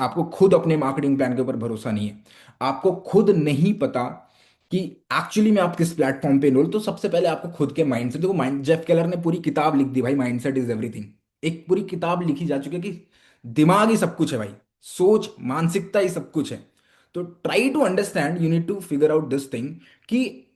आपको खुद अपने मार्केटिंग प्लान के ऊपर भरोसा नहीं है, आपको खुद नहीं पता कि एक्चुअली में आप किस प्लेटफॉर्म पे इनरोल, तो सबसे पहले आपको खुद के माइंड से देखो। माइंड, जेफ केलर ने पूरी किताब लिख दी भाई, माइंडसेट इज एवरीथिंग। एक पूरी किताब लिखी जा चुकी है कि दिमाग ही सब कुछ है भाई, सोच मानसिकता ही सब कुछ है। तो try to understand, you need to figure out this thing कि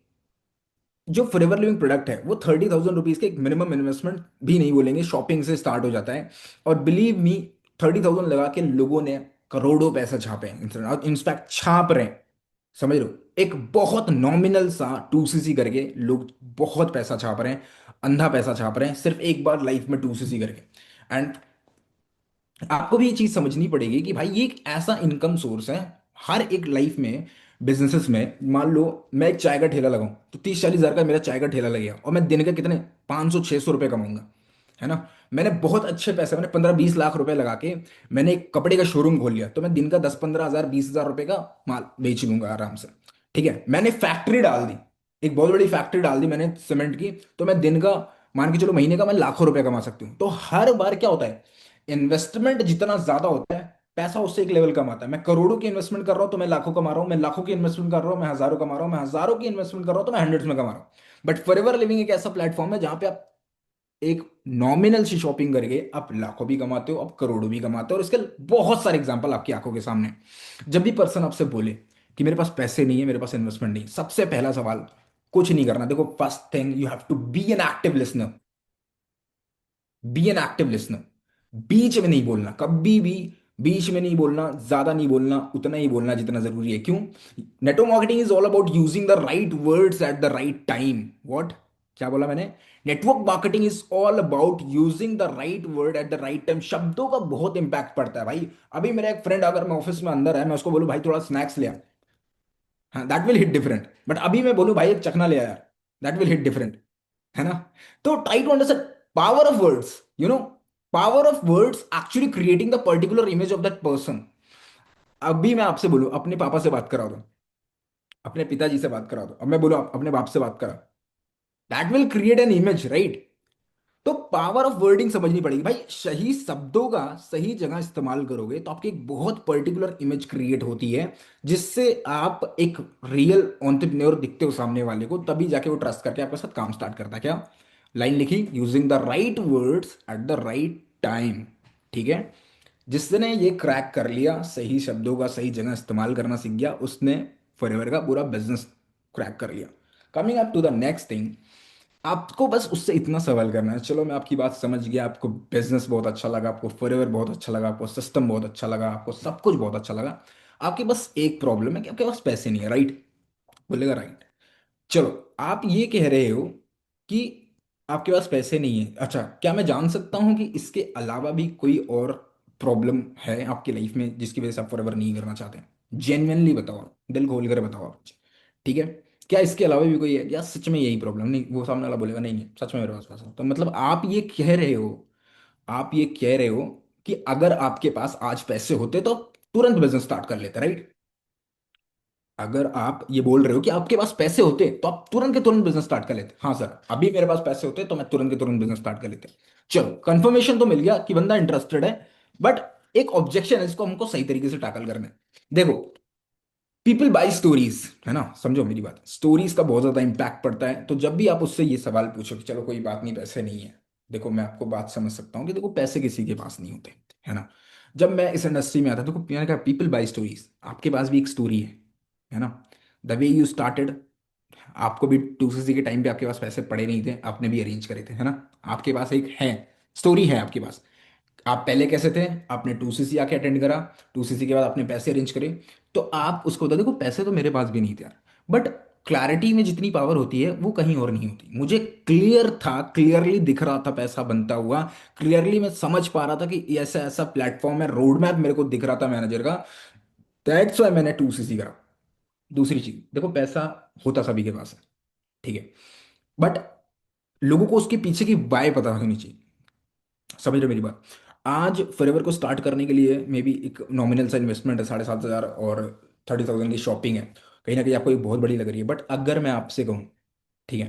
जो फॉरएवर लिविंग प्रोडक्ट है वो 30,000 रुपीज के एक मिनिमम इन्वेस्टमेंट भी नहीं बोलेंगे, शॉपिंग से स्टार्ट हो जाता है। और बिलीव मी, 30,000 लगा के लोगों ने करोड़ों पैसा छापे हैं, इनफैक्ट छाप रहे हैं। समझ लो, एक बहुत नॉमिनल सा 2cc करके लोग बहुत पैसा छाप रहे हैं, अंधा पैसा छाप रहे हैं सिर्फ एक बार लाइफ में 2cc करके। एंड आपको भी ये चीज समझनी पड़ेगी कि भाई ये एक ऐसा इनकम सोर्स है हर एक लाइफ में। बिजनेसेस में मान लो मैं एक चाय का ठेला लगाऊं तो 30-40 हजार का मेरा चाय का ठेला लगेगा, और मैं दिन के कितने 500-600 रुपए कमाऊंगा, है ना। मैंने बहुत अच्छे पैसे, मैंने 15-20 लाख रुपए लगा के मैंने एक कपड़े का शोरूम खोल लिया, तो मैं दिन का 10-15 हजार 20 हजार रुपए का माल बेच लूंगा आराम से। ठीक है, मैंने फैक्ट्री डाल दी, एक बहुत बड़ी फैक्ट्री डाल दी मैंने सीमेंट की, तो मैं दिन का, मान के चलो महीने का मैं लाखों रुपए कमा सकती हूँ। तो हर बार क्या होता है, इन्वेस्टमेंट जितना ज्यादा होता है पैसा उससे एक लेवल कम आता है। मैं करोड़ों की इन्वेस्टमेंट कर रहा हूं तो मैं लाखों कमा रहा हूं, मैं लाखों की इन्वेस्टमेंट कर रहा हूं मैं हजारों कमा रहा हूं, मैं हजारों की इन्वेस्टमेंट कर रहा हूं तो मैं हंड्रेड्स में कमा रहा हूं। बट फॉरएवर लिविंग एक ऐसा प्लेटफॉर्म है जहां पे आप एक नॉमिनल सी शॉपिंग करके आप लाखों भी कमाते हो, आप करोड़ों भी कमाते हो। और इसके बहुत सारे एग्जांपल आपकी आंखों के सामने हैं। जब भी पर्सन आपसे बोले कि मेरे पास पैसे नहीं है, मेरे पास इन्वेस्टमेंट नहीं, सबसे पहला सवाल, कुछ नहीं करना। देखो, first thing, you have to be an active listener. Be an active listener, बीच में नहीं बोलना कभी भी, बीच में नहीं बोलना, ज्यादा नहीं बोलना, उतना ही बोलना जितना जरूरी है। क्यों? Network marketing is all about using the right words at the right time. What, क्या बोला मैंने? Network marketing is all about using the right word at the right time. शब्दों का बहुत इंपैक्ट पड़ता है भाई। अभी मेरा एक फ्रेंड अगर मैं ऑफिस में अंदर है, मैं उसको बोलूं भाई थोड़ा स्नैक्स ले आ, हाँ that will hit different. But अभी मैं बोलूं भाई एक चखना ले आ यार, दैट विल हिट डिफरेंट, है ना। तो try to understand power of words, you know, power of words actually creating the particular image of that person. अभी मैं आपसे बोलूं अपने पापा से बात करा दो, अपने पिताजी से बात करा दो, अब मैं बोलूं आप अपने बाप से बात करा, that will create an image, right. तो पावर ऑफ वर्डिंग समझनी पड़ेगी भाई। सही शब्दों का सही जगह इस्तेमाल करोगे तो आपकी एक बहुत पर्टिकुलर इमेज क्रिएट होती है, जिससे आप एक रियल एंटरप्रेन्योर दिखते हो सामने वाले को, तभी जाके वो ट्रस्ट करके आपके साथ काम स्टार्ट करता है। क्या लाइन लिखी? Using the right words at the right time. ठीक है, जिसने ये क्रैक कर लिया, सही शब्दों का सही जगह इस्तेमाल करना सीख गया, उसने फॉरएवर का पूरा बिजनेस क्रैक कर लिया। Coming up to the next thing, आपको बस उससे इतना सवाल करना है। चलो मैं आपकी बात समझ गया, आपको बिजनेस बहुत अच्छा लगा, आपको फॉरएवर बहुत अच्छा लगा, आपको सिस्टम बहुत अच्छा लगा, आपको सब कुछ बहुत अच्छा लगा। आपकी बस एक प्रॉब्लम है कि आपके पास पैसे नहीं है, राइट? बोलेगा राइट। चलो आप ये कह रहे हो कि आपके पास पैसे नहीं है, अच्छा क्या मैं जान सकता हूं कि इसके अलावा भी कोई और प्रॉब्लम है आपकी लाइफ में जिसकी वजह से आप फॉरएवर नहीं करना चाहते हैं? जेन्युइनली बताओ आप, दिल खोल कर बताओ आप मुझे। ठीक है, क्या इसके अलावा भी कोई है, या सच में यही प्रॉब्लम? नहीं, वो सामने वाला बोलेगा नहीं नहीं सच में मेरे पास पैसा है। तो मतलब आप ये कह रहे हो, आप ये कह रहे हो कि अगर आपके पास आज पैसे होते तो तुरंत बिजनेस स्टार्ट कर लेते, राइट? अगर आप ये बोल रहे हो कि आपके पास पैसे होते तो आप तुरंत के तुरंत बिजनेस स्टार्ट कर लेते, हाँ सर अभी मेरे पास पैसे होते तो मैं तुरंत के तुरंत बिजनेस स्टार्ट कर लेते। चलो कंफर्मेशन तो मिल गया कि बंदा इंटरेस्टेड है। बट एक ऑब्जेक्शन है, इसको हमको सही तरीके से टैकल करना है। देखो, पीपल बाई स्टोरीज, है ना, समझो मेरी बात, स्टोरीज का बहुत ज्यादा इंपैक्ट पड़ता है। तो जब भी आप उससे ये सवाल पूछो कि चलो कोई बात नहीं पैसे नहीं है, देखो मैं आपको बात समझ सकता हूँ कि देखो पैसे किसी के पास नहीं होते, है ना। जब मैं इस इंडस्ट्री में आता देखो, मैंने कहा पीपल बाई स्टोरीज, आपके पास भी एक स्टोरी है ना। द वे यू स्टार्टेड, आपको भी 2cc के टाइम पे आपके पास पैसे पड़े नहीं थे, आपने भी अरेंज करे थे, है ना। आपके पास एक है स्टोरी है आपके पास। आप पहले कैसे थे, आपने 2cc आके अटेंड करा, 2cc के बाद आपने पैसे अरेंज करे। तो आप उसको बता, देखो पैसे तो मेरे पास भी नहीं थे यार, बट क्लैरिटी में जितनी पावर होती है वो कहीं और नहीं होती। मुझे क्लियर था, क्लियरली दिख रहा था पैसा बनता हुआ, क्लियरली मैं समझ पा रहा था कि ऐसा ऐसा प्लेटफॉर्म है, रोड मैप मेरे को दिख रहा था मैनेजर का। दैट्स वाई मैंने 2cc करा। दूसरी चीज देखो, पैसा होता सभी के पास है, ठीक है, बट लोगों को उसके पीछे की वाय पता होनी चाहिए। समझ रहे हो मेरी बात? आज फॉरएवर को स्टार्ट करने के लिए मे बी एक नॉमिनल सा इन्वेस्टमेंट है 7,500 और 30,000 की शॉपिंग है, कहीं ना कहीं आपको एक बहुत बड़ी लग रही है। बट अगर मैं आपसे कहूँ, ठीक है,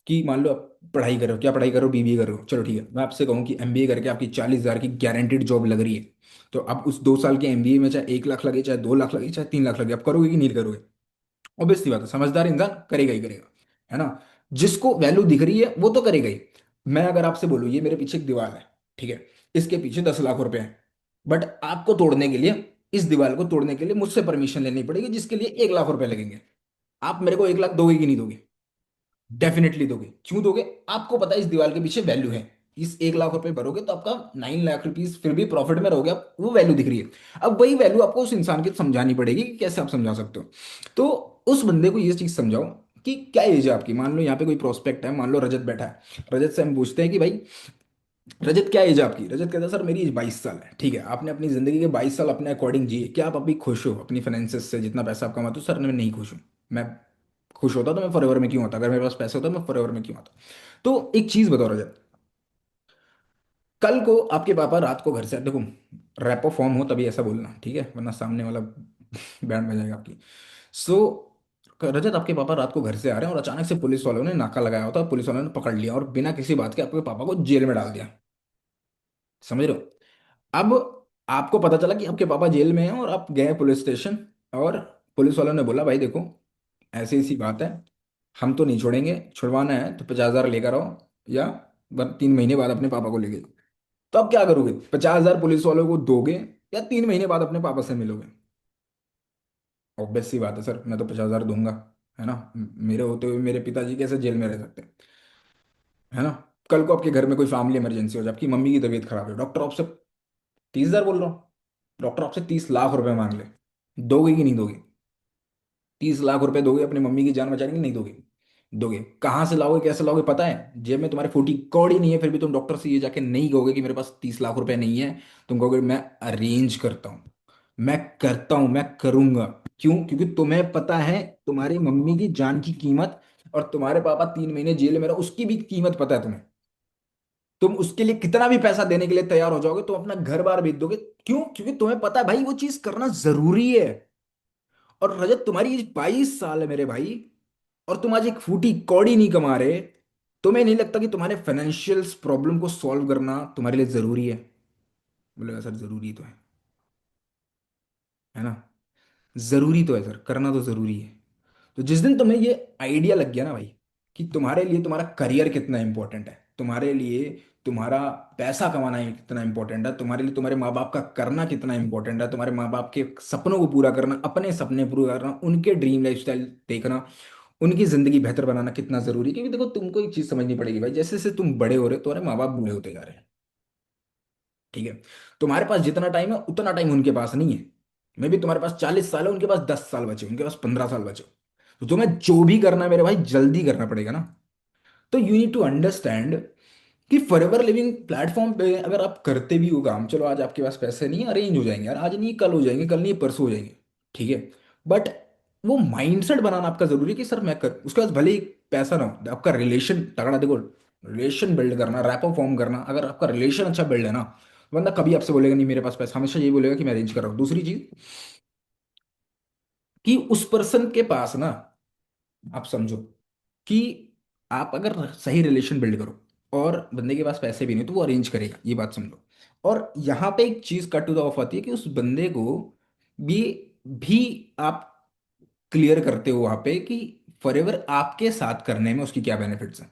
कि मान लो आप पढ़ाई करो, क्या पढ़ाई करो, बीबीए करो, चलो ठीक है, मैं आपसे कहूँ कि एमबीए करके आपकी 40,000 की गारंटीड जॉब लग रही है, तो अब उस 2 साल के एमबीए में चाहे 1 लाख लगे, चाहे 2 लाख लगे, चाहे 3 लाख लगे, आप करोगे कि नहीं करोगे? ऑब्वियसली बात है, समझदार इंसान करेगा ही करेगा, है ना? जिसको वैल्यू दिख रही है वो तो करेगा ही। मैं अगर आपसे बोलूँ ये मेरे पीछे एक दीवार है, ठीक है, इसके पीछे 10 लाख रुपए हैं, बट आपको तोड़ने के लिए, इस दीवार को तोड़ने के लिए मुझसे परमिशन लेनी पड़ेगी, जिसके लिए 1 लाख रुपए लगेंगे। आप मेरे को 1 लाख दोगे कि नहीं दोगे? डेफिनेटली दोगे। क्यों दोगे? आपको पता है इस दीवार के पीछे वैल्यू है। इस 1 लाख रुपए भरोगे तो आपका 9 लाख रुपीज फिर भी प्रॉफिट में रहोगे आप, वो वैल्यू दिख रही है। अब वही वैल्यू आपको उस इंसान की समझानी पड़ेगी कि कैसे आप समझा सकते हो। तो उस बंदे को ये चीज समझाओ कि क्या एज है आपकी। मान लो यहाँ पे कोई प्रोस्पेक्ट है, मान लो रजत बैठा है, रजत से हम पूछते हैं कि भाई रजत क्या एज है आपकी? रजत कहता है सर मेरी एज 22 साल है। ठीक है, आपने अपनी जिंदगी के 22 साल अपने अकॉर्डिंग जिए, क्या आप अभी खुश हो अपनी फाइनेंसेस से, जितना पैसा आप कमाते हो? सर मैं नहीं खुश हूँ। मैं खुश होता तो मैं फॉरएवर में क्यों होता? अगर मेरे पास पैसे होता मैं फॉरएवर में क्यों होता? तो एक चीज बताओ रजत, कल को आपके पापा रात को घर से, देखो रैपो फॉर्म हो तभी ऐसा बोलना, ठीक है, वरना सामने वाला बैंड बजाएगा आपकी। सो रजत, आपके पापा रात को घर से आ रहे हैं और अचानक से पुलिस वालों ने नाका लगाया होता, पुलिस वालों ने पकड़ लिया और बिना किसी बात के आपके पापा को जेल में डाल दिया। समझ रहे हो? अब आपको पता चला कि आपके पापा जेल में हैं और आप गए पुलिस स्टेशन, और पुलिस वालों ने बोला भाई देखो ऐसी ऐसी बात है, हम तो नहीं छोड़ेंगे, छुड़वाना है तो 50,000 लेकर आओ, या 3 महीने बाद अपने पापा को लेके जाओ। तो आप क्या करोगे? 50,000 पुलिस वालों को दोगे या 3 महीने बाद अपने पापा से मिलोगे? ऑब्वियस सी बात है सर, मैं तो 50,000 दूंगा, है ना? मेरे होते हुए मेरे पिताजी कैसे जेल में रह सकते हैं, है ना? कल को आपके घर में कोई फैमिली इमरजेंसी हो जाए, आपकी मम्मी की तबीयत खराब है, डॉक्टर आपसे 30,000 बोल रहा हूँ, डॉक्टर आपसे 30 लाख रुपए मांग ले, दोगे कि नहीं दोगे? 30 लाख रुपए दोगे अपनी मम्मी की जान बचाने के लिए? नहीं दोगे? दोगे। कहाँ से लाओगे, कैसे लाओगे? पता है, जेब में तुम्हारे 40 कौड़ी नहीं है, फिर भी तुम डॉक्टर से ये जाके नहीं कहोगे कि मेरे पास 30 लाख रुपए नहीं है। तुम कहोगे मैं अरेंज करता हूँ, मैं करता हूँ, मैं करूंगा। क्यों? क्योंकि तुम्हें पता है तुम्हारी मम्मी की जान की कीमत, और तुम्हारे पापा 3 महीने जेल में रहो उसकी भी कीमत पता है तुम्हें। तुम उसके लिए कितना भी पैसा देने के लिए तैयार हो जाओगे, तुम अपना घर बार बेच दोगे। क्यों? क्योंकि तुम्हें पता है भाई वो चीज करना जरूरी है। और रजत, तुम्हारी एज 22 साल है मेरे भाई, और तुम आज एक फूटी कौड़ी नहीं कमा रहे। तुम्हें नहीं लगता कि तुम्हारे फाइनेंशियल प्रॉब्लम को सॉल्व करना तुम्हारे लिए जरूरी है? बोलेगा सर जरूरी तो है ना? जरूरी तो है सर, करना तो जरूरी है। तो जिस दिन तुम्हें ये आइडिया लग गया ना भाई, कि तुम्हारे लिए तुम्हारा करियर कितना इंपॉर्टेंट है, तुम्हारे लिए तुम्हारा पैसा कमाना ही कितना इंपॉर्टेंट है, तुम्हारे लिए तुम्हारे माँ बाप का करना कितना इंपॉर्टेंट है, तुम्हारे माँ बाप के सपनों को पूरा करना, अपने सपने पूरे करना, उनके ड्रीम लाइफस्टाइल देखना, उनकी जिंदगी बेहतर बनाना कितना जरूरी है। क्योंकि देखो तुमको एक चीज समझनी पड़ेगी भाई, जैसे जैसे तुम बड़े हो रहे हो तुम्हारे माँ बाप बूढ़े होते जा रहे हैं, ठीक है? तुम्हारे पास जितना टाइम है उतना टाइम उनके पास नहीं है। मे भी तुम्हारे पास 40 साल है, उनके पास 10 साल बचे, उनके पास 15 साल बचे। तो तुम्हें जो भी करना है मेरे भाई जल्दी करना पड़ेगा ना। तो यू नीड टू अंडरस्टैंड कि फॉरएवर लिविंग प्लेटफॉर्म पे अगर आप करते भी हो काम, चलो आज आपके पास पैसे नहीं है, अरेंज हो जाएंगे यार, आज नहीं कल हो जाएंगे, कल नहीं परसों हो जाएंगे, ठीक है, बट वो माइंडसेट बनाना आपका जरूरी है कि सर मैं कर, उसके बाद भले ही पैसा ना हो, आपका रिलेशन तगड़ा, देखो रिलेशन बिल्ड करना, रैपो फॉर्म करना, अगर आपका रिलेशन अच्छा बिल्ड है ना, बंदा कभी आपसे बोलेगा नहीं मेरे पास पैसा, हमेशा यही बोलेगा कि मैं अरेंज कर रहा हूँ। दूसरी चीज कि उस पर्सन के पास ना, आप समझो कि आप अगर सही रिलेशन बिल्ड करो और बंदे के पास पैसे भी नहीं तो वो अरेंज करेगा, ये बात समझो। और यहाँ पे एक चीज कट टू द ऑफ आती है कि उस बंदे को भी आप क्लियर करते हो वहां पे कि फॉरएवर आपके साथ करने में उसकी क्या बेनिफिट्स हैं,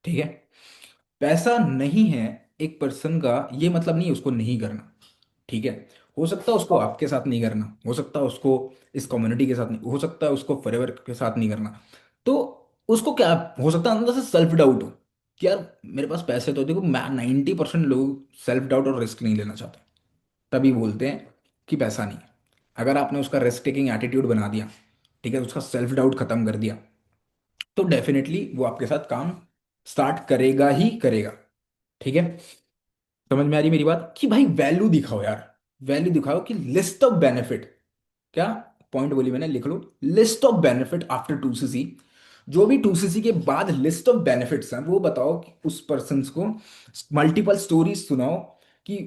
ठीक है? पैसा नहीं है एक पर्सन का, ये मतलब नहीं है उसको नहीं करना, ठीक है? हो सकता है उसको आपके साथ नहीं करना, हो सकता है उसको इस कम्युनिटी के साथ नहीं, हो सकता है उसको फॉरएवर के साथ नहीं करना। तो उसको क्या हो सकता है, अंदर से सेल्फ डाउट हो कि यार मेरे पास पैसे तो, देखो मैं 90% लोग सेल्फ डाउट और रिस्क नहीं लेना चाहते, तभी बोलते हैं कि पैसा नहीं है। अगर आपने उसका रिस्क टेकिंग एटीट्यूड बना दिया, ठीक है, उसका सेल्फ डाउट खत्म कर दिया, तो डेफिनेटली वो आपके साथ काम स्टार्ट करेगा ही करेगा, ठीक है? समझ में आ रही मेरी बात? कि भाई वैल्यू दिखाओ यार, वैल्यू दिखाओ कि लिस्ट ऑफ बेनिफिट, क्या पॉइंट बोली मैंने, लिख लो, list of benefit after 2cc। जो भी 2cc के बाद लिस्ट ऑफ बेनिफिट्स हैं वो बताओ कि उस पर्सन को, मल्टीपल स्टोरीज सुनाओ कि,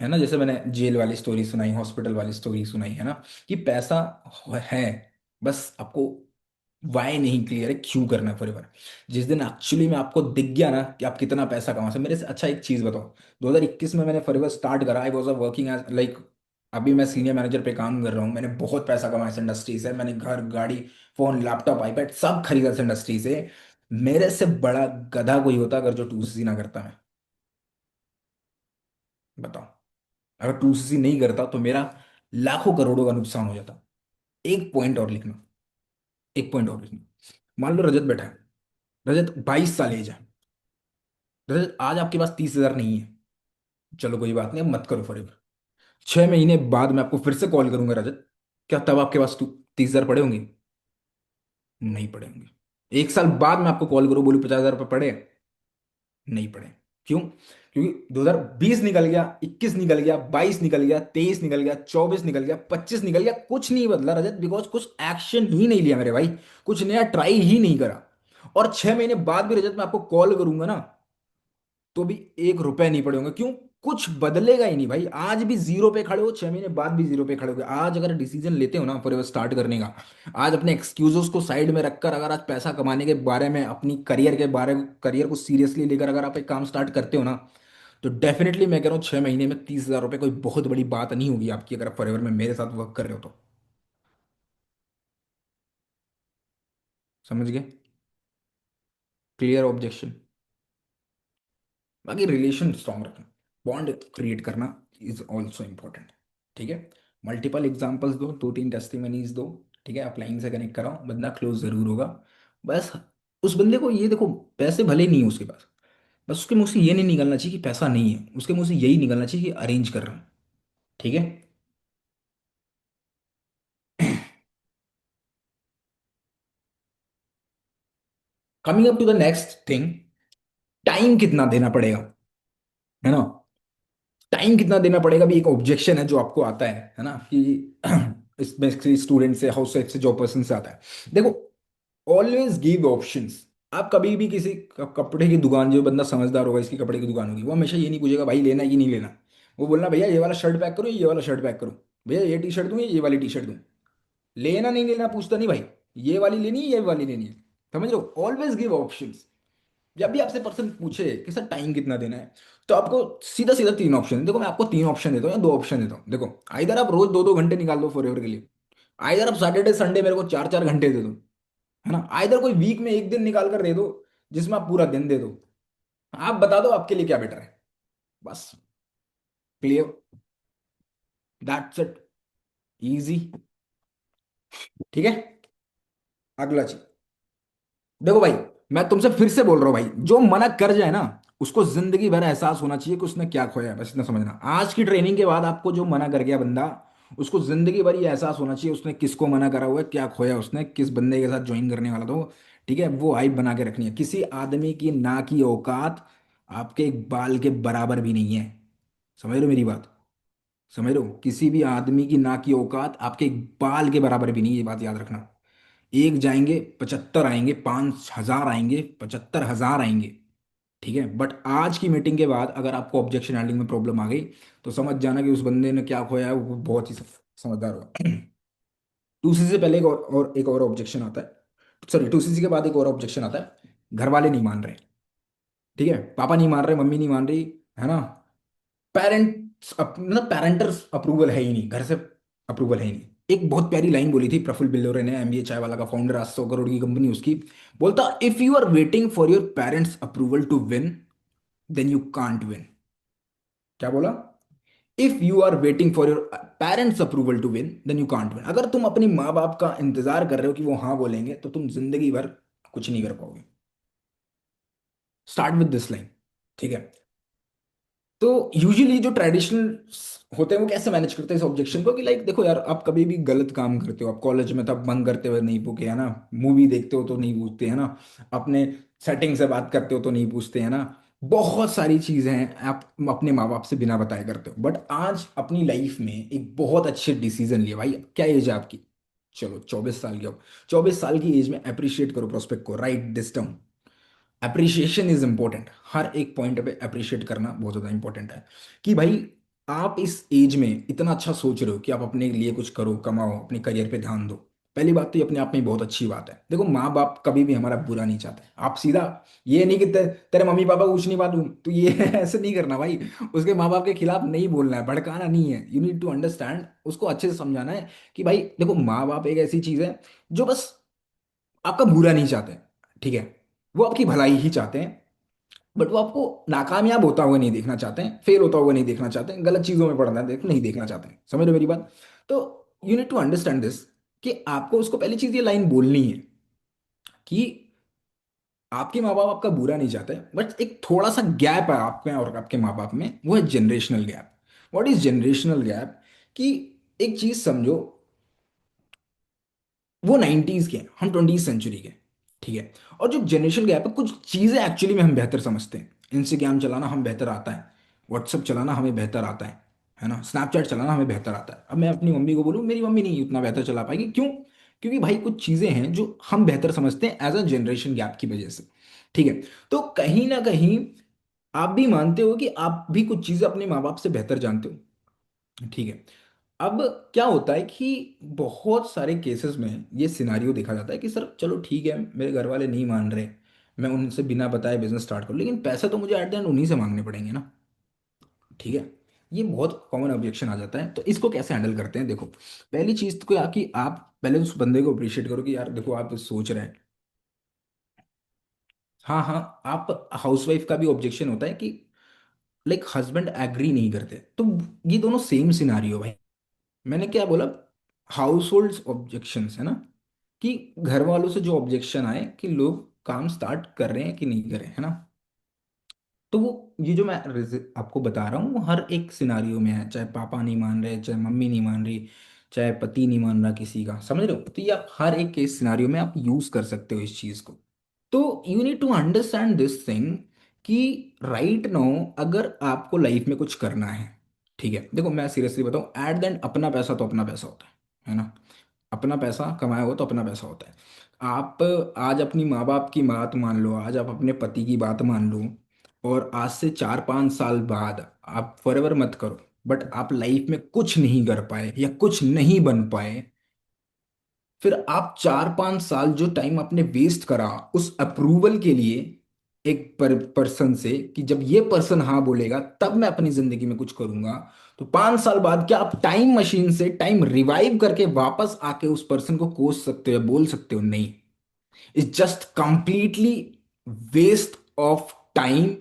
है ना, जैसे मैंने जेल वाली स्टोरी सुनाई, हॉस्पिटल वाली स्टोरी सुनाई, है ना, कि पैसा है, बस आपको वाई नहीं क्लियर है, क्यों करना है फॉरएवर। जिस दिन एक्चुअली में आपको दिख गया ना कि आप कितना पैसा कमा सकते, मेरे से अच्छा एक चीज बताओ। 2021 में मैंने फॉरएवर स्टार्ट करा, I was a working as like, अभी मैं सीनियर मैनेजर पे काम कर रहा हूँ। मैंने बहुत पैसा कमाया इस इंडस्ट्री से, मैंने घर गाड़ी फोन लैपटॉप आईपैड सब खरीदा इस इंडस्ट्री से। मेरे से बड़ा गधा कोई होता अगर जो 2cc ना करता मैं, बताओ। अगर 2cc नहीं करता तो मेरा लाखों करोड़ों का नुकसान हो जाता। एक पॉइंट और लिखना, एक पॉइंट और लिखना। मान लो रजत बैठा है, रजत 22 साल एज है, रजत आज आपके पास 30,000 नहीं है, चलो कोई बात नहीं, अब मत करो फॉरएवर। 6 महीने बाद मैं आपको फिर से कॉल करूंगा रजत, क्या तब आपके पास 30,000 पड़े होंगे? नहीं पड़े होंगे। 1 साल बाद मैं आपको कॉल करूं, बोलूं 50,000 रुपये पड़े? नहीं पड़े। क्यों? क्योंकि 2020 निकल गया, 21 निकल गया, 22 निकल गया, 23 निकल गया, 24 निकल गया, 25 निकल गया, कुछ नहीं बदला रजत, बिकॉज कुछ एक्शन ही नहीं लिया मेरे भाई, कुछ नया ट्राई ही नहीं करा। और 6 महीने बाद भी रजत मैं आपको कॉल करूंगा ना, तो भी 1 रुपए नहीं पड़े होंगे। क्यों? कुछ बदलेगा ही नहीं भाई। आज भी जीरो पे खड़े हो, 6 महीने बाद भी जीरो पे खड़े हो। आज अगर डिसीजन लेते हो ना फॉर स्टार्ट करने का, आज अपने एक्सक्यूजेस को साइड में रखकर अगर आज पैसा कमाने के बारे में, अपनी करियर के बारे में, करियर को सीरियसली लेकर अगर आप एक काम स्टार्ट करते हो ना, तो डेफिनेटली मैं कह रहा हूँ 6 महीने में 30,000 रुपये कोई बहुत बड़ी बात नहीं होगी आपकी, अगर आप फॉरएवर में मेरे साथ वर्क कर रहे हो तो। समझ गए? Clear objection. बाकी रिलेशन स्ट्रांग रखना, बॉन्ड क्रिएट करना इज ऑल्सो इम्पोर्टेंट। ठीक है? मल्टीपल एग्जाम्पल्स दो, 2-3 टेस्टिमनीज दो। ठीक है? अपलाइन से कनेक्ट कराओ, बंदा क्लोज जरूर होगा। बस उस बंदे को ये देखो, पैसे भले ही नहीं है उसके पास, बस उसके मुंह से ये नहीं निकलना चाहिए कि पैसा नहीं है, उसके मुंह से यही निकलना चाहिए कि अरेंज कर रहा हूँ। ठीक है? Coming up to the next thing, time कितना देना पड़ेगा, है ना? टाइम कितना देना पड़ेगा भी एक ऑब्जेक्शन है जो आपको आता है ना, कि इसमें स्टूडेंट से, हाउस वाइफ से, जॉब पर्सन से आता है। देखो, ऑलवेज गिव ऑप्शंस। आप कभी भी किसी कपड़े की दुकान, जो बंदा समझदार होगा, इसकी कपड़े की दुकान होगी, वो हमेशा ये नहीं पूछेगा भाई लेना है कि नहीं लेना। वो बोलना भैया ये वाला शर्ट पैक करो, ये वाला शर्ट पैक करो, भैया ये टी शर्ट दूं, ये वाली टी शर्ट दूं। लेना नहीं लेना पूछता नहीं भाई, ये वाली लेनी है, ये वाली लेनी है। समझ लो, ऑलवेज गिव ऑप्शंस। जब भी आपसे पर्सन पूछे कि सर टाइम कितना देना है, तो आपको सीधा सीधा 3 ऑप्शन, देखो मैं आपको 3 ऑप्शन देता हूँ या 2 ऑप्शन देता हूँ। देखो, आइधर आप रोज 2-2 घंटे निकाल दो फॉरएवर के लिए, आइधर आप सैटरडे संडे मेरे को 4-4 घंटे दे दो, है ना, आइधर कोई वीक में एक दिन निकाल कर दे दो जिसमें आप पूरा दिन दे दो। आप बता दो आपके लिए क्या बेटर है, बस। क्लियर? That's it, easy. ठीक है? अगला चीज, देखो भाई, मैं तुमसे फिर से बोल रहा हूँ भाई, जो मना कर जाए ना, उसको जिंदगी भर एहसास होना चाहिए कि उसने क्या खोया है, बस इतना समझना। आज की ट्रेनिंग के बाद आपको जो मना कर गया बंदा, उसको जिंदगी भर ये एहसास होना चाहिए उसने किसको मना करा हुआ है, क्या खोया उसने, किस बंदे के साथ ज्वाइन करने वाला था वो। ठीक है? वो हाइप बना के रखनी है। किसी आदमी की ना की औकात आपके एक बाल के बराबर भी नहीं है। समझ लो मेरी बात, समझ लो, किसी भी आदमी की ना की औकात आपके एक बाल के बराबर भी नहीं है, ये बात याद रखना। एक जाएंगे 75 आएंगे, 5,000 आएंगे, 75,000 आएंगे। ठीक है? बट आज की मीटिंग के बाद अगर आपको ऑब्जेक्शन हैंडलिंग में प्रॉब्लम आ गई, तो समझ जाना कि उस बंदे ने क्या खोया है, वो बहुत ही समझदार होगा। 2cc से पहले एक और ऑब्जेक्शन आता है, सॉरी 2cc के बाद एक और ऑब्जेक्शन आता है, घर वाले नहीं मान रहे। ठीक है? पापा नहीं मान रहे, मम्मी नहीं मान रही, है ना, पेरेंट्स मतलब पेरेंटर्स अप्रूवल है ही नहीं, घर से अप्रूवल है ही नहीं। एक बहुत प्यारी लाइन बोली थी प्रफुल्ल बिल्लोरे ने, एमबीए चाय वाला का फाउंडर, आज 100 करोड़ की कंपनी उसकी। बोलता, if you are waiting for your parents approval to win, then you can't win. क्या बोला? If you are waiting for your parents approval to win, then you can't win. अगर तुम अपनी माँ बाप का इंतजार कर रहे हो कि वो हाँ बोलेंगे, तो तुम जिंदगी भर कुछ नहीं कर पाओगे। Start with this line. ठीक है? तो यूजुअली जो ट्रेडिशनल होते हैं वो कैसे मैनेज करते हैं इस ऑब्जेक्शन को, कि लाइक देखो यार, आप कभी भी गलत काम करते हो, आप कॉलेज में तब बंक करते हुए नहीं पूछे, है ना, मूवी देखते हो तो नहीं पूछते, है ना, अपने सेटिंग से बात करते हो तो नहीं पूछते, है ना, बहुत सारी चीजें हैं आप अपने माँ बाप से बिना बताए करते हो। बट आज अपनी लाइफ में एक बहुत अच्छे डिसीजन लिया भाई। क्या एज है आपकी? चलो 24 साल की हो। 24 साल की एज में अप्रिशिएट करो प्रोस्पेक्ट को, write this down. Appreciation is important, हर एक पॉइंट पे अप्रिशिएट करना बहुत ज्यादा इंपॉर्टेंट है। कि भाई आप इस एज में इतना अच्छा सोच रहे हो कि आप अपने लिए कुछ करो, कमाओ, अपने करियर पे ध्यान दो। पहली बात तो ये अपने आप में ही बहुत अच्छी बात है। देखो माँ बाप कभी भी हमारा बुरा नहीं चाहते। आप सीधा, ये नहीं कि तेरे मम्मी पापा को कुछ नहीं मालूम तो ये ऐसे नहीं करना भाई। उसके माँ बाप के खिलाफ नहीं बोलना है, भड़काना नहीं है। यू नीड टू अंडरस्टैंड, उसको अच्छे से समझाना है कि भाई देखो माँ बाप एक ऐसी चीज है जो बस आपका बुरा नहीं चाहते, ठीक है। वो आपकी भलाई ही चाहते हैं, बट वो आपको नाकामयाब होता हुआ नहीं देखना चाहते हैं, फेल होता हुआ नहीं देखना चाहते हैं, गलत चीजों में पड़ना नहीं देखना चाहते हैं। समझ रहे हो मेरी बात? तो you need to understand this, कि आपको उसको पहली चीज ये लाइन बोलनी है कि आपके माँ बाप आपका बुरा नहीं चाहते, बट एक थोड़ा सा गैप है आपके और आपके माँ बाप में, वो है generational gap. What is generational gap? कि एक चीज समझो, वो 90s के हैं, हम 20th सेंचुरी के, ठीक है। और जो जनरेशन गैप है, कुछ चीजें एक्चुअली में हम बेहतर समझते हैं। इंस्टाग्राम चलाना हम बेहतर आता है, व्हाट्सअप चलाना हमें बेहतर आता है ना, स्नैपचैट चलाना हमें बेहतर आता है। अब मैं अपनी मम्मी को बोलूँ, मेरी मम्मी नहीं उतना बेहतर चला पाएगी। क्यों? क्योंकि भाई कुछ चीजें हैं जो हम बेहतर समझते हैं एज अ जनरेशन गैप की वजह से, ठीक है। तो कहीं ना कहीं आप भी मानते हो कि आप भी कुछ चीजें अपने माँ बाप से बेहतर जानते हो, ठीक है। अब क्या होता है कि बहुत सारे केसेस में ये सिनारियो देखा जाता है कि सर चलो ठीक है, मेरे घर वाले नहीं मान रहे, मैं उनसे बिना बताए बिजनेस स्टार्ट करूं, लेकिन पैसे तो मुझे एट द एंड उन्हीं से मांगने पड़ेंगे ना, ठीक है। ये बहुत कॉमन ऑब्जेक्शन आ जाता है। तो इसको कैसे हैंडल करते हैं? देखो, पहली चीज तो क्या कि आप पहले उस बंदे को अप्रिशिएट करो कि यार देखो आप सोच रहे हैं। हाँ हाँ, आप हाउसवाइफ का भी ऑब्जेक्शन होता है कि लाइक हस्बैंड एग्री नहीं करते, तो ये दोनों सेम सिनारियो भाई। मैंने क्या बोला? हाउस होल्ड ऑब्जेक्शंस है ना, कि घर वालों से जो ऑब्जेक्शन आए कि लोग काम स्टार्ट कर रहे हैं कि नहीं कर रहे हैं, है ना। तो वो ये जो मैं आपको बता रहा हूँ वो हर एक सिनारियो में है, चाहे पापा नहीं मान रहे, चाहे मम्मी नहीं मान रही, चाहे पति नहीं मान रहा किसी का, समझ रहे हो? तो ये आप हर एक केस सिनारियो में आप यूज कर सकते हो इस चीज को। तो you need to understand this thing कि राइट नाउ अगर आपको लाइफ में कुछ करना है, ठीक है। देखो मैं सीरियसली बताऊं, एट द एंड अपना पैसा तो अपना पैसा होता है ना। अपना पैसा कमाया हो तो अपना पैसा होता है। आप आज अपनी माँ बाप की बात मान लो, आज आप अपने पति की बात मान लो, और आज से 4-5 साल बाद आप फॉरएवर मत करो, बट आप लाइफ में कुछ नहीं कर पाए या कुछ नहीं बन पाए, फिर आप 4-5 साल जो टाइम आपने वेस्ट करा उस अप्रूवल के लिए एक पर्सन से, कि जब ये पर्सन हाँ बोलेगा तब मैं अपनी जिंदगी में कुछ करूंगा, तो 5 साल बाद क्या आप टाइम मशीन से टाइम रिवाइव करके वापस आके उस पर्सन को कोस सकते हो या बोल सकते हो? नहीं। It's just completely waste of time,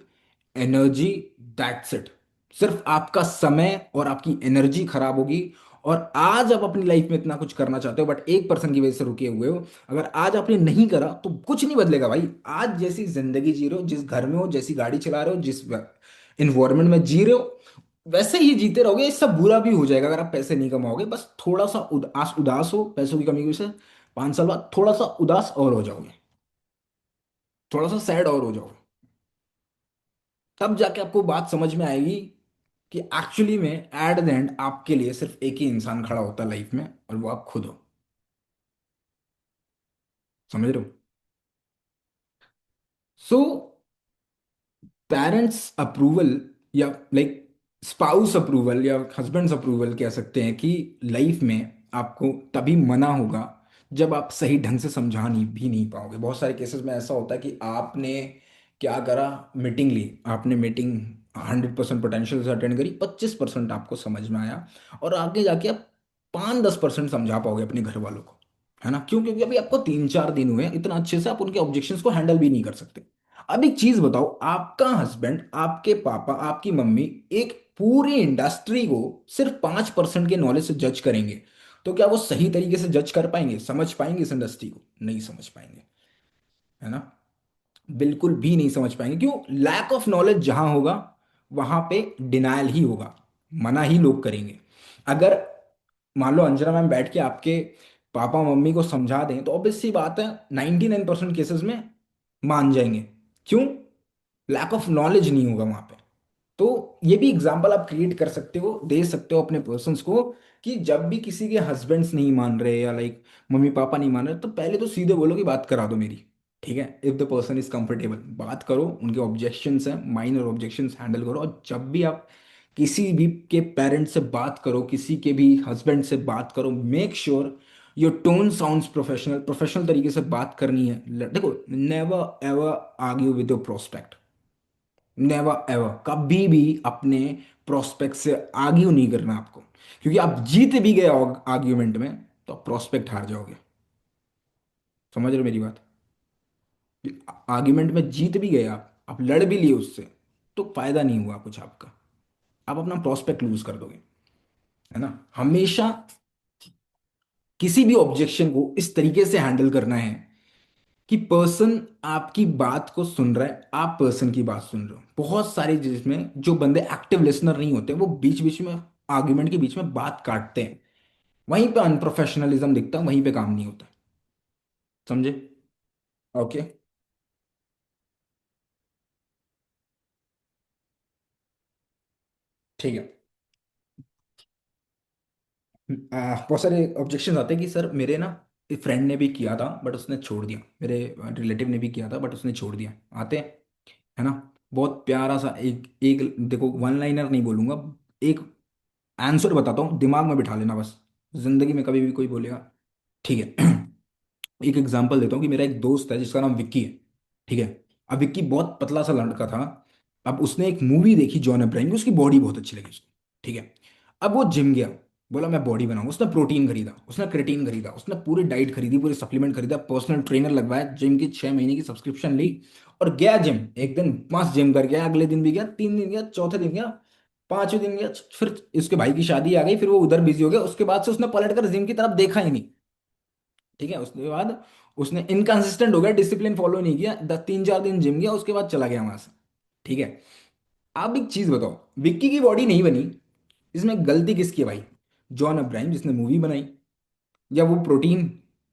energy, that's it. सिर्फ आपका समय और आपकी एनर्जी खराब होगी। और आज आप अपनी लाइफ में इतना कुछ करना चाहते हो बट एक पर्सन की वजह से रुके हुए हो। अगर आज आपने नहीं करा तो कुछ नहीं बदलेगा भाई। आज जैसी जिंदगी जी रहे हो, जिस घर में हो, जैसी गाड़ी चला रहे हो, जिस इन्वायरमेंट में जी रहे हो, वैसे ही जीते रहोगे। इससे बुरा भी हो जाएगा अगर आप पैसे नहीं कमाओगे, बस थोड़ा सा उदास उदास हो पैसों की कमी की वजह से, 5 साल बाद थोड़ा सा उदास और हो जाओगे, थोड़ा सा सैड और हो जाओगे। तब जाके आपको बात समझ में आएगी कि एक्चुअली में एट द एंड आपके लिए सिर्फ एक ही इंसान खड़ा होता है लाइफ में, और वो आप खुद हो। समझ रहे हो? सो पेरेंट्स अप्रूवल या लाइक स्पाउस अप्रूवल या हस्बैंड्स अप्रूवल कह सकते हैं कि लाइफ में आपको तभी मना होगा जब आप सही ढंग से समझा नहीं भी नहीं पाओगे। बहुत सारे केसेस में ऐसा होता है कि आपने क्या करा, मीटिंग ली, आपने मीटिंग 100% पोटेंशियल से अटेंड करी, 25% आपको समझ में आया, और आगे जाके आप 5-10% समझा पाओगे अपने घर वालों को, है ना। क्यों? क्योंकि अभी आपको 3-4 दिन हुए हैं, इतना अच्छे से आप उनके ऑब्जेक्शंस को हैंडल भी नहीं कर सकते। अब एक चीज बताओ, आपका हस्बैंड, आपके पापा, आपकी मम्मी एक पूरी इंडस्ट्री को सिर्फ 5% के नॉलेज से जज करेंगे, तो क्या वो सही तरीके से जज कर पाएंगे, समझ पाएंगे इस इंडस्ट्री को? नहीं समझ पाएंगे, है ना। बिल्कुल भी नहीं समझ पाएंगे। क्यों? लैक ऑफ नॉलेज जहां होगा वहां पे डिनायल ही होगा, मना ही लोग करेंगे। अगर मान लो अंजना मैम बैठ के आपके पापा मम्मी को समझा दें तो ऑब्वियस सी बात है 99% केसेस में मान जाएंगे। क्यों? लैक ऑफ नॉलेज नहीं होगा वहां पे। तो ये भी एग्जाम्पल आप क्रिएट कर सकते हो, दे सकते हो अपने पर्सन्स को, कि जब भी किसी के हस्बैंड्स नहीं मान रहे या लाइक मम्मी पापा नहीं मान रहे, तो पहले तो सीधे बोलो कि बात करा दो मेरी, ठीक है। If the person is comfortable, बात करो, उनके ऑब्जेक्शंस हैं, माइनर ऑब्जेक्शंस हैंडल करो। और जब भी आप किसी भी के पेरेंट्स से बात करो, किसी के भी हस्बैंड से बात करो, make sure your tone sounds professional, professional तरीके से बात करनी है। देखो, never ever argue with your prospect. Never ever, कभी भी अपने प्रोस्पेक्ट से आर्ग्यू नहीं करना आपको, क्योंकि आप जीत भी गए आर्ग्यूमेंट में तो प्रोस्पेक्ट हार जाओगे। समझ रहे हो मेरी बात? आर्ग्यूमेंट में जीत भी गए आप लड़ भी लिए उससे, तो फायदा नहीं हुआ कुछ आपका, आप अपना प्रोस्पेक्ट लूज कर दोगे। है ना? हमेशा किसी भी ऑब्जेक्शन को इस तरीके से हैंडल करना है कि पर्सन आपकी बात को सुन रहा है, आप पर्सन की बात सुन रहे हो। बहुत सारे जिसमें जो बंदे एक्टिव लिसनर नहीं होते, वो बीच बीच में आर्ग्यूमेंट के बीच में बात काटते हैं, वहीं पे अनप्रोफेशनलिज्म दिखता है, वहीं पे काम नहीं होता। समझे? ओके। ठीक है। बहुत सारे ऑब्जेक्शन आते हैं कि सर मेरे ना फ्रेंड ने भी किया था बट उसने छोड़ दिया, मेरे रिलेटिव ने भी किया था बट उसने छोड़ दिया, आते हैं। है ना? बहुत प्यारा सा एक एक देखो, वन लाइनर नहीं बोलूंगा, एक आंसर बताता हूँ, दिमाग में बिठा लेना बस। जिंदगी में कभी भी कोई बोलेगा, ठीक है। एक एग्जांपल देता हूँ कि मेरा एक दोस्त है जिसका नाम विक्की है। ठीक है? अब विक्की बहुत पतला सा लड़का था। अब उसने एक मूवी देखी जॉन अब्राहम की, उसकी बॉडी बहुत अच्छी लगी उसको। ठीक है? अब वो जिम गया, बोला मैं बॉडी बनाऊंगा। उसने प्रोटीन खरीदा, उसने क्रेटीन खरीदा, उसने पूरी डाइट खरीदी, पूरी सप्लीमेंट खरीदा, पर्सनल ट्रेनर लगवाया, जिम की 6 महीने की सब्सक्रिप्शन ली और गया जिम। एक दिन मस्त जिम कर गया, अगले दिन भी गया, 3 दिन गया, चौथे दिन गया, पांचवें दिन गया, फिर उसके भाई की शादी आ गई, फिर वो उधर बिजी हो गया। उसके बाद से उसने पलट कर जिम की तरफ देखा ही नहीं। ठीक है? उसके बाद उसने इनकंसिस्टेंट हो गया, डिसिप्लिन फॉलो नहीं किया, 3 4 दिन जिम गया, उसके बाद चला गया वहां से। ठीक है? आप एक चीज बताओ, विक्की की बॉडी नहीं बनी, इसमें गलती किसकी है भाई? जॉन अब्राहम जिसने मूवी बनाई, या वो प्रोटीन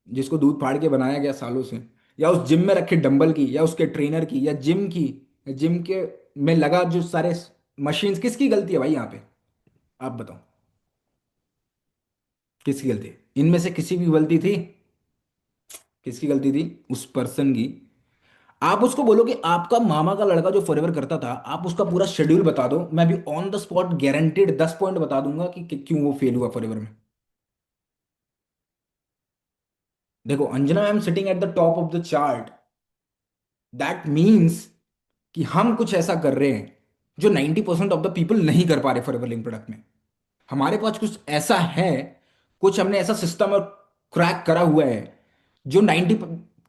जिसको दूध फाड़ के बनाया गया सालों से, या उस जिम में रखे डंबल की, या उसके ट्रेनर की, या जिम की, जिम के में लगा जो सारे मशीन्स, किसकी गलती है भाई यहाँ पे? आप बताओ, किसकी गलती है? इनमें से किसी की गलती थी? किसकी गलती थी? उस पर्सन की। आप उसको बोलो कि आपका मामा का लड़का जो फॉरएवर करता था, आप उसका पूरा शेड्यूल बता दो, मैं भी on the spot guaranteed 10 point बता दूंगा कि क्यों वो फेल हुआ फॉरएवर में। देखो, Anjana ma'am sitting at the top of the chart, that means कि हम कुछ ऐसा कर रहे हैं जो 90% ऑफ द पीपल नहीं कर पा रहे फॉरएवर लिंक प्रोडक्ट में। हमारे पास कुछ ऐसा है, कुछ हमने ऐसा सिस्टम और क्रैक करा हुआ है जो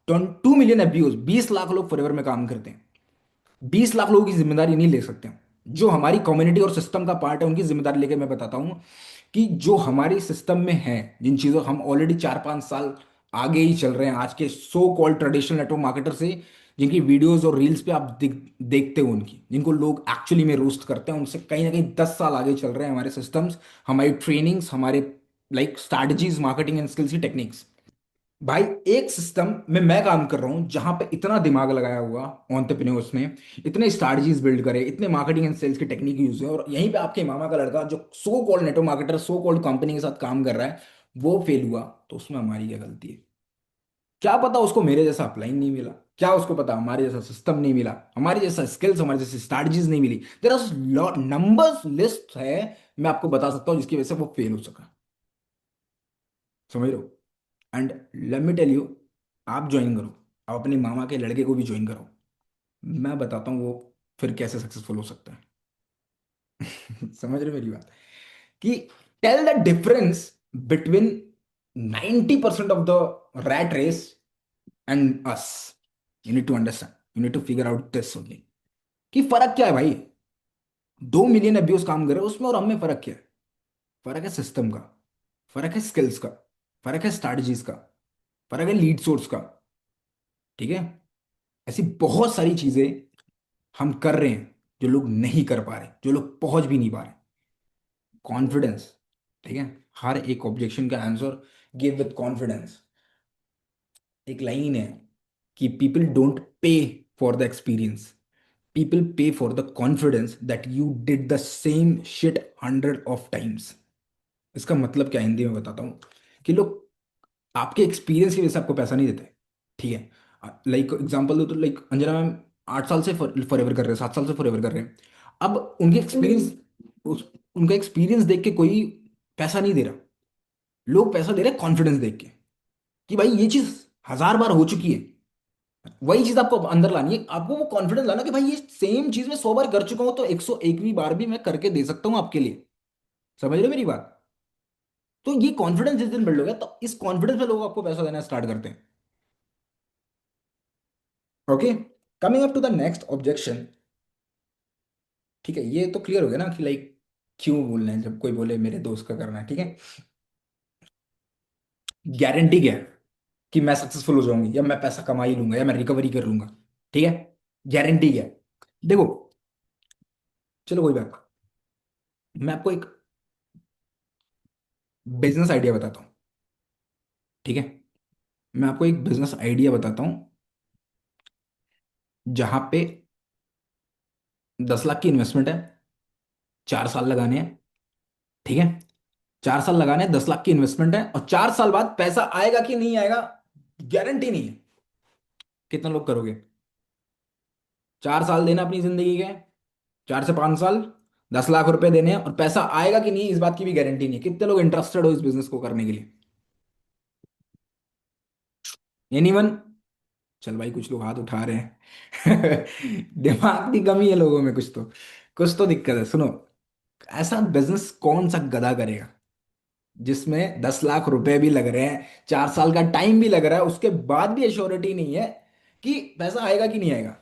2 मिलियन एफबीओज, 20 लाख लोग फॉरएवर में काम करते हैं। 20 लाख लोगों की जिम्मेदारी नहीं ले सकते हम। जो हमारी कम्युनिटी और सिस्टम का पार्ट है उनकी जिम्मेदारी लेके मैं बताता हूँ कि जो हमारे सिस्टम में है, जिन चीज़ों हम ऑलरेडी 4 5 साल आगे ही चल रहे हैं आज के so called traditional network marketer से, जिनकी वीडियोस और रील्स पे आप देखते हो, उनकी जिनको लोग एक्चुअली में रोस्ट करते हैं, उनसे कहीं ना कहीं 10 साल आगे चल रहे हैं हमारे सिस्टम्स, हमारी ट्रेनिंग्स, हमारे like strategies, marketing and skills की टेक्निक्स। भाई, एक सिस्टम में मैं काम कर रहा हूं जहां पे इतना दिमाग लगाया हुआ एंटरप्रेन्योर्स ने, इतने स्ट्रैटेजीज बिल्ड करे, इतने मार्केटिंग एंड सेल्स की टेक्निक यूज है, और यहीं पे आपके मामा का लड़का जो so called network marketer, so called company के साथ काम कर रहा है, वो फेल हुआ। तो उसमें हमारी क्या गलती है? क्या पता उसको मेरे जैसा अपलाइन नहीं मिला, क्या उसको पता हमारे जैसा सिस्टम नहीं मिला, हमारे जैसा स्किल्स, हमारे जैसी स्ट्रैटेजीज नहीं मिली। देयर आर नंबर्स लिस्ट है, मैं आपको बता सकता हूँ जिसकी वजह से वो फेल हो सका। समझ रहे हो? And let me tell you, आप ज्वाइन करो, आप अपने मामा के लड़के को भी ज्वाइन करो, मैं बताता हूँ वो फिर कैसे सक्सेसफुल हो सकता है। समझ रहे हो मेरी बात? कि tell the difference between 90% of the rat race and us. You need to understand, you need to figure out this only, कि फर्क क्या है भाई? 2 मिलियन अब्यूज काम कर रहे हैं उसमें और हम में फर्क क्या है? फर्क है सिस्टम का, फर्क है स्किल्स का, फर्क है स्ट्रैटेजीज का, फर्क है लीड सोर्स का। ठीक है? ऐसी बहुत सारी चीजें हम कर रहे हैं जो लोग नहीं कर पा रहे, जो लोग पहुंच भी नहीं पा रहे। कॉन्फिडेंस। ठीक है? हर एक ऑब्जेक्शन का आंसर गिव विद कॉन्फिडेंस। एक लाइन है कि people don't pay for the experience, people pay for the confidence that you did the same shit 100 of times. इसका मतलब क्या है हिंदी में बताता हूँ, कि लोग आपके एक्सपीरियंस की वजह से आपको पैसा नहीं देते। ठीक है? लाइक एग्जांपल दो तो, लाइक अंजना मैम 8 साल से फॉरएवर कर रहे हैं, 7 साल से फॉरएवर कर रहे हैं। अब उनके एक्सपीरियंस, उनका एक्सपीरियंस देख के कोई पैसा नहीं दे रहा, लोग पैसा दे रहे हैं कॉन्फिडेंस देख के। कि भाई ये चीज 1000 बार हो चुकी है। वही चीज आपको अंदर लानी है, आपको वो कॉन्फिडेंस लाना कि भाई ये सेम चीज मैं 100 बार कर चुका हूं, तो 101वीं बार भी मैं करके दे सकता हूं आपके लिए। समझ रहे हो मेरी बात? तो ये कॉन्फिडेंस जिस दिन बिल्ड हो गया, तो इस कॉन्फिडेंस में लोग आपको पैसा देना स्टार्ट करते हैं। Okay, coming up to the next objection. ठीक है, ये तो क्लियर हो गया ना कि लाइक क्यों बोलना है जब कोई बोले मेरे दोस्त का करना है, ठीक है। गारंटी क्या है कि मैं सक्सेसफुल हो जाऊंगी, या मैं पैसा कमा ही लूंगा, या मैं रिकवरी कर लूंगा? ठीक है, गारंटी क्या है? देखो, चलो कोई बात, मैं आपको एक बिजनेस आइडिया बताता हूँ। ठीक है, मैं आपको एक बिजनेस आइडिया बताता हूँ जहां पे 10 लाख की इन्वेस्टमेंट है, 4 साल लगाने हैं। ठीक है, 4 साल लगाने हैं, 10 लाख की इन्वेस्टमेंट है, और 4 साल बाद पैसा आएगा कि नहीं आएगा, गारंटी नहीं है। कितना लोग करोगे? 4 साल देना अपनी जिंदगी के, 4 से 5 साल, 10 लाख रुपए देने हैं, और पैसा आएगा कि नहीं इस बात की भी गारंटी नहीं है। कितने लोग इंटरेस्टेड हो इस बिजनेस को करने के लिए? एनीवन? चल भाई, कुछ लोग हाथ उठा रहे हैं। दिमाग की कमी है लोगों में, कुछ तो दिक्कत है। सुनो, ऐसा बिजनेस कौन सा गधा करेगा जिसमें 10 लाख रुपए भी लग रहे हैं, 4 साल का टाइम भी लग रहा है, उसके बाद भी एश्योरिटी नहीं है कि पैसा आएगा कि नहीं आएगा?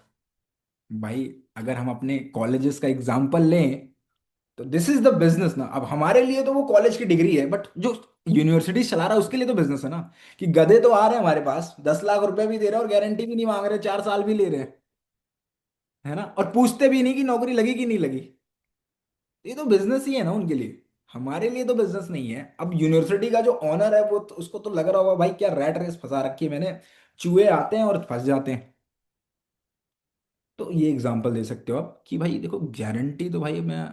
भाई, अगर हम अपने कॉलेजेस का एग्जांपल लें, तो दिस इज द बिजनेस ना। अब हमारे लिए तो वो कॉलेज की डिग्री है, बट जो यूनिवर्सिटी चला रहा है उसके लिए तो बिजनेस है ना। कि गधे तो आ रहे हैं हमारे पास, 10 लाख रुपए भी दे रहे हैं और गारंटी भी नहीं मांग रहे, 4 साल भी ले रहे हैं, है ना, और पूछते भी नहीं कि नौकरी लगी कि नहीं लगी। ये तो बिजनेस ही है ना उनके लिए। हमारे लिए तो बिजनेस नहीं है। अब यूनिवर्सिटी का जो ऑनर है वो तो, उसको तो लग रहा होगा भाई क्या रैट रेस फंसा रखी है मैंने, चूहे आते हैं और फंस जाते हैं। तो ये एग्जांपल दे सकते हो आप कि भाई देखो, गारंटी तो भाई मैं,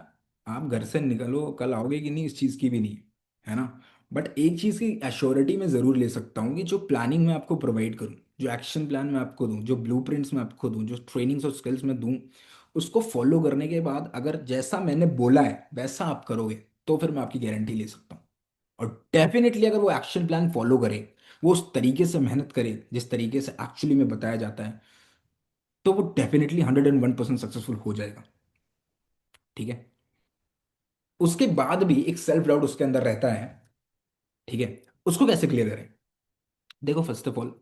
आप घर से निकलो कल आओगे कि नहीं इस चीज़ की भी नहीं है ना। बट एक चीज़ की एश्योरिटी मैं ज़रूर ले सकता हूँ कि जो प्लानिंग मैं आपको प्रोवाइड करूँ, जो एक्शन प्लान मैं आपको दूँ, जो ब्लूप्रिंट्स मैं आपको दूँ, जो ट्रेनिंग्स और स्किल्स मैं दूँ, उसको फॉलो करने के बाद अगर जैसा मैंने बोला है वैसा आप करोगे, तो फिर मैं आपकी गारंटी ले सकता हूँ। और डेफिनेटली अगर वो एक्शन प्लान फॉलो करे, वो उस तरीके से मेहनत करे जिस तरीके से एक्चुअली में बताया जाता है, तो वो डेफिनेटली 101% सक्सेसफुल हो जाएगा। ठीक है, उसके बाद भी एक सेल्फ डाउट उसके अंदर रहता है। ठीक है, उसको कैसे क्लियर करें? देखो, first of all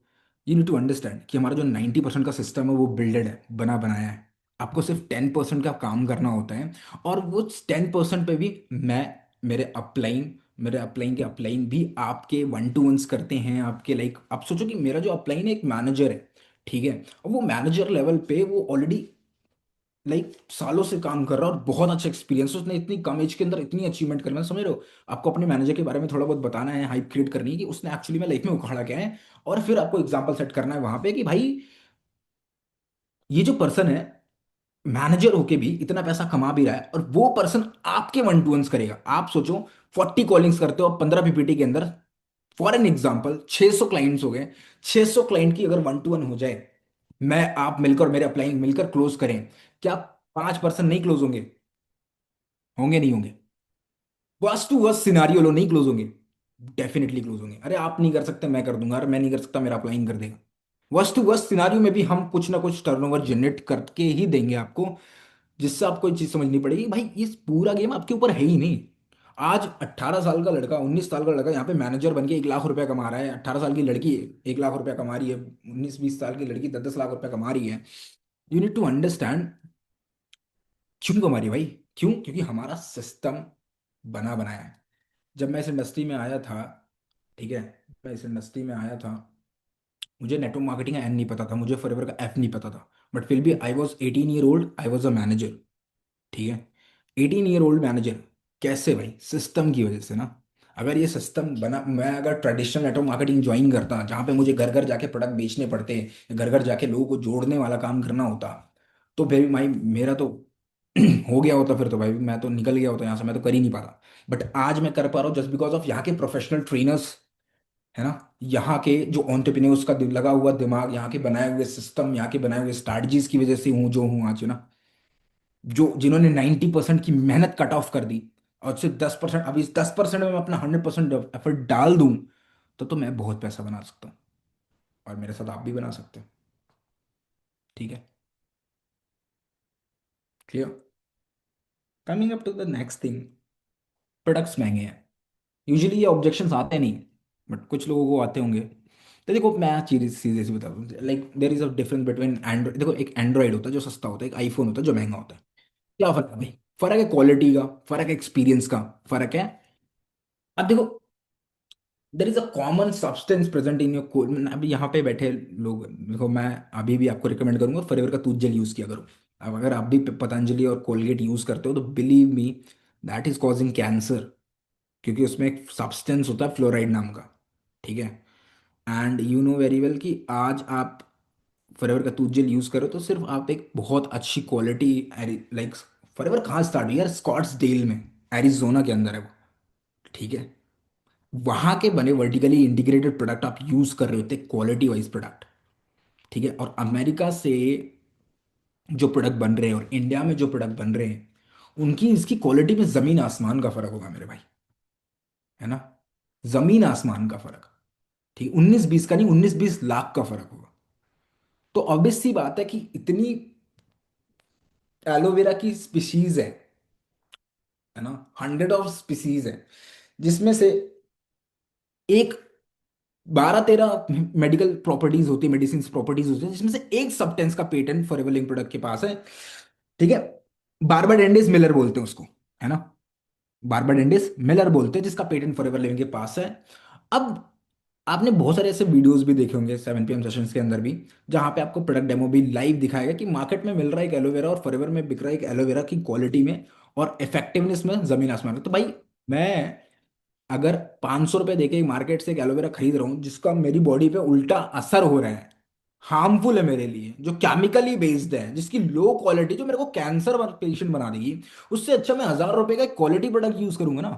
you need to understand कि हमारा जो 90% का सिस्टम है वो बिल्डेड है, बना बनाया है। आपको सिर्फ 10% का काम करना होता है। और वो 10% पे भी मैं, मेरे अपलाइन के अपलाइन भी आपके वन टू वंस करते हैं आपके। लाइक आप सोचो कि मेरा जो अपलाइन है एक मैनेजर है। ठीक है, और वो मैनेजर लेवल पे वो ऑलरेडी सालों से काम कर रहा है और बहुत अच्छा एक्सपीरियंस, उसने इतनी कम एज के अंदर इतनी अचीवमेंट कर, मैं समझ रहे हो। आपको अपने मैनेजर के बारे में थोड़ा बहुत बताना है, हाइप क्रिएट करनी है कि उसने एक्चुअली में लाइफ में उखाड़ा क्या है। और फिर आपको एग्जांपल सेट करना है वहां पे कि भाई ये जो पर्सन है, मैनेजर होके भी इतना पैसा कमा भी रहा है, और वो पर्सन आपके वन टू वंस करेगा। आप सोचो, 40 कॉलिंग्स करते हो 15 पीपीटी के अंदर, फॉर एन एग्जाम्पल 600 क्लाइंट्स हो गए। 600 क्लाइंट की अगर वन टू वन हो जाए, मैं आप मिलकर और मेरे अप्लाइंग मिलकर क्लोज करें, क्या 5% नहीं क्लोज होंगे? होंगे नहीं होंगे? वर्स्ट टू वर्स्ट सिनारियो लो, नहीं क्लोज होंगे? डेफिनेटली क्लोज होंगे। अरे आप नहीं कर सकते मैं कर दूंगा, अरे मैं नहीं कर सकता मेरा अप्लाइंग कर देगा। वर्स्ट टू वर्स्ट सिनारियो में भी हम कुछ ना कुछ टर्नओवर जनरेट करके ही देंगे आपको, जिससे आपको एक चीज समझनी पड़ेगी भाई ये पूरा गेम आपके ऊपर है ही नहीं। आज 18 साल का लड़का, 19 साल का लड़का यहाँ पे मैनेजर बन के 1 लाख रुपया कमा रहा है, 18 साल की लड़की 1 लाख रुपया कमा रही है, 19-20 साल की लड़की 10-10 लाख रुपया कमा रही है। यू नीड टू अंडरस्टैंड क्यों कमा रही है भाई। क्यों? क्योंकि हमारा सिस्टम बना बनाया है। जब मैं इस इंडस्ट्री में आया था, ठीक है, मैं इस इंडस्ट्री में आया था, मुझे नेटवर्क मार्केटिंग का एन नहीं पता था, मुझे फॉरएवर का एफ नहीं पता था। बट फिर भी I was 18 year old, I was a manager. ठीक है, 18 ईयर ओल्ड मैनेजर। कैसे भाई? सिस्टम की वजह से ना। अगर ये सिस्टम बना, मैं अगर ट्रेडिशनल नेटवर्क मार्केटिंग ज्वाइन करता जहाँ पे मुझे घर घर जाके प्रोडक्ट बेचने पड़ते, घर घर जाके लोगों को जोड़ने वाला काम करना होता, तो फिर भाई मेरा तो हो गया होता। फिर तो भाई मैं तो निकल गया होता यहाँ से, मैं तो कर ही नहीं पाता। बट आज मैं कर पा रहा हूँ जस्ट बिकॉज ऑफ यहाँ के प्रोफेशनल ट्रेनर्स, है ना, यहाँ के जो ऑन्टरप्रेन्योर्स का लगा हुआ दिमाग, यहाँ के बनाए हुए सिस्टम, यहाँ के बनाए हुए स्ट्रैटेजीज की वजह से हूँ जो हूँ आज, है ना। जो जिन्होंने 90% की मेहनत कट ऑफ कर दी, और सिर्फ 10%, अभी इस 10% में मैं अपना 100% एफर्ट डाल दूं, तो मैं बहुत पैसा बना सकता हूँ, और मेरे साथ आप भी बना सकते हो। ठीक है। Clear. Coming up to the next thing, products महंगे हैं। यूजुअली ये ऑब्जेक्शंस आते नहीं, बट कुछ लोगों को आते होंगे। तो देखो मैं चीज़ सीधे से बता दूँ, like there is a difference between Android. देखो एक एंड्रॉइड होता है जो सस्ता होता है, एक आईफोन होता है जो महंगा होता है। क्या फर्क है भाई? फर्क है क्वालिटी का, फर्क है एक्सपीरियंस का, फर्क है। अब देखो, there is a common substance present in your, अभी यहाँ पे बैठे लोग, देखो मैं अभी भी आपको रिकमेंड करूंगा फॉरएवर का टूथ जेल यूज किया करो। अब अगर आप भी पतंजलि और कोलगेट यूज करते हो तो believe me, that is causing cancer. क्योंकि उसमें एक सब्सटेंस होता है फ्लोराइड नाम का। ठीक है। And you know very well कि आज आप फॉरएवर का टूथ जेल यूज करो तो सिर्फ आप एक बहुत अच्छी क्वालिटी, लाइक फॉरएवर कहाँ स्टार्ट हुई यार? स्कॉट्स डेल में, एरिजोना के अंदर है वो। ठीक है। वहां के बने वर्टिकली इंटीग्रेटेड प्रोडक्ट आप यूज कर रहे होते, क्वालिटी वाइज प्रोडक्ट। ठीक है। और अमेरिका से जो प्रोडक्ट बन रहे हैं और इंडिया में जो प्रोडक्ट बन रहे हैं, उनकी इसकी क्वालिटी में जमीन आसमान का फर्क होगा मेरे भाई। है ना? जमीन आसमान का फर्क। ठीक, 19-20 का नहीं, 19-20 लाख का फर्क होगा। तो ऑब्वियस सी बात है कि इतनी एलोवेरा की स्पीशीज है ना, 100 ऑफ स्पीशीज है, जिसमें से एक 12-13 मेडिकल प्रॉपर्टीज होती है, मेडिसिन प्रॉपर्टीज होती है, जिसमें से एक सब्सटेंस का पेटेंट फॉर एवर प्रोडक्ट के पास है। ठीक है। बारबाडेंडिस मिलर बोलते हैं उसको, है ना? बारबाडेंडिस मिलर बोलते हैं, जिसका पेटेंट फॉर एवर लिविंग के पास है। अब आपने बहुत सारे ऐसे वीडियोस भी देखे होंगे 7 PM सेशंस के अंदर भी, जहां पे आपको प्रोडक्ट डेमो भी लाइव दिखाएगा कि मार्केट में मिल रहा है एक एलोवेरा और फॉरएवर में बिक रहा है एक एलोवेरा की क्वालिटी में और इफेक्टिवनेस में जमीन आसमान में। तो भाई मैं अगर 500 रुपये देके मार्केट से एक एलोवेरा खरीद रहा हूँ जिसका मेरी बॉडी पे उल्टा असर हो रहा है, हार्मफुल है मेरे लिए, जो केमिकली बेस्ड है, जिसकी लो क्वालिटी, जो मेरे को कैंसर पेशेंट बना देगी, उससे अच्छा मैं 1000 रुपए का क्वालिटी प्रोडक्ट यूज करूंगा ना।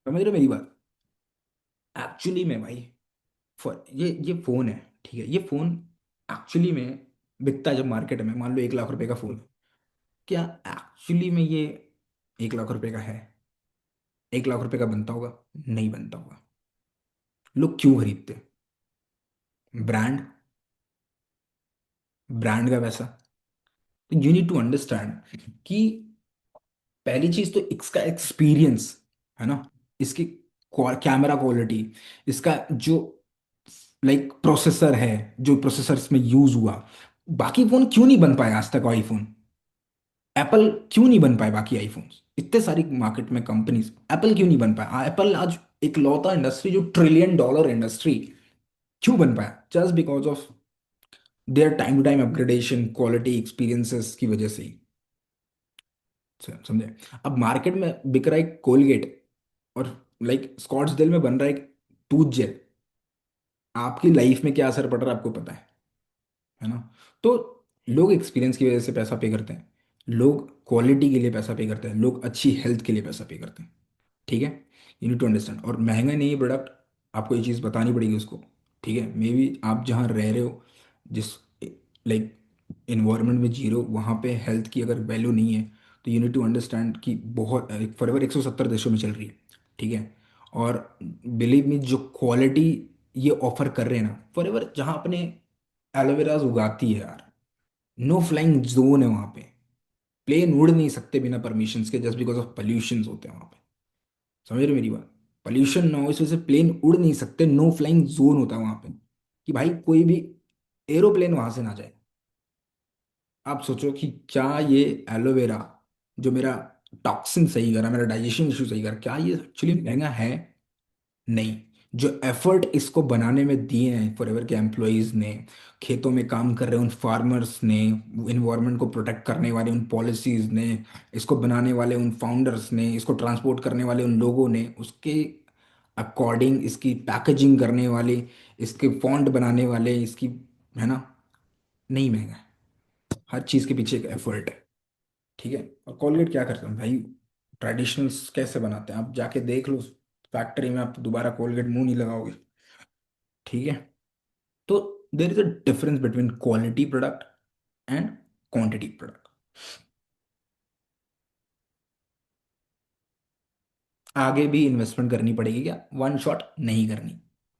समझ रहे हो मेरी बात? एक्चुअली में भाई, ये फोन है, ठीक है, ये फोन एक्चुअली में बिकता है जब मार्केट में, मान लो 1 लाख रुपए का फोन, क्या एक्चुअली में ये 1 लाख रुपए का है? 1 लाख रुपए का बनता होगा? नहीं बनता होगा। लोग क्यों खरीदते? ब्रांड, ब्रांड का पैसा। यू नीड टू अंडरस्टैंड कि पहली चीज तो इसका एक्सपीरियंस, है ना, इसकी कैमरा क्वालिटी, इसका जो लाइक प्रोसेसर है, जो प्रोसेसर इसमें यूज हुआ। बाकी फोन क्यों नहीं बन पाए आज तक? आईफोन, एप्पल क्यों नहीं बन पाए? बाकी आईफोन्स इतने सारी मार्केट में कंपनीज, एप्पल क्यों नहीं बन पाया? एप्पल आज एक लौता इंडस्ट्री जो $1 ट्रिलियन इंडस्ट्री, क्यों बन पाया? Just because of their time to time upgradation, quality, experiences की वजह से ही। समझे? अब मार्केट में बिक रहा है कोलगेट, और लाइक स्कॉट्स डेल में बन रहा है एक टूथ जेल, आपकी लाइफ में क्या असर पड़ रहा है आपको पता है ना? तो लोग एक्सपीरियंस की वजह से पैसा पे करते हैं, लोग क्वालिटी के लिए पैसा पे करते हैं, लोग अच्छी हेल्थ के लिए पैसा पे करते हैं। ठीक है। You need to understand. और महंगा नहीं है प्रोडक्ट, आपको ये चीज़ बतानी पड़ेगी उसको। ठीक है। मे बी आप जहाँ रह रहे हो, जिस लाइक इन्वायरमेंट में जी रहे हो, वहाँ पे हेल्थ की अगर वैल्यू नहीं है, तो यू नीड टू अंडरस्टैंड कि बहुत फॉरएवर 170 देशों में चल रही है। ठीक है। और बिलीव मी, जो क्वालिटी ये ऑफर कर रहे हैं ना फॉरएवर, जहाँ अपने एलोवेराज उगाती है यार, नो फ्लाइंग जोन है वहाँ पे। प्लेन उड़ नहीं सकते बिना परमिशन के, जस्ट बिकॉज ऑफ पॉल्यूशन होते हैं वहाँ पे। समझ रहे हो मेरी बात? पॉल्यूशन ना हो इस वजह से प्लेन उड़ नहीं सकते, नो फ्लाइंग जोन होता है वहां पे, कि भाई कोई भी एरोप्लेन वहां से ना जाए। आप सोचो कि क्या ये एलोवेरा जो मेरा टॉक्सिन सही करा, मेरा डाइजेशन इशू सही करा, क्या ये एक्चुअली महंगा है? नहीं। जो एफर्ट इसको बनाने में दिए हैं फॉरएवर के एम्प्लॉयज ने, खेतों में काम कर रहे उन फार्मर्स ने, इन्वायरमेंट को प्रोटेक्ट करने वाले उन पॉलिसीज ने, इसको बनाने वाले उन फाउंडर्स ने, इसको ट्रांसपोर्ट करने वाले उन लोगों ने, उसके अकॉर्डिंग इसकी पैकेजिंग करने वाले, इसके फॉन्ट बनाने वाले, इसकी, है ना, नहीं महंगा है। हर चीज़ के पीछे एक एफर्ट है। ठीक है। और कोलगेट क्या करते हैं भाई? ट्रेडिशनल्स कैसे बनाते हैं आप जाके देख लो फैक्ट्री में, आप दोबारा कोलगेट मुंह नहीं लगाओगे। ठीक है। तो there is a difference between quality product and quantity product. आगे भी इन्वेस्टमेंट करनी पड़ेगी क्या? वन शॉट नहीं करनी।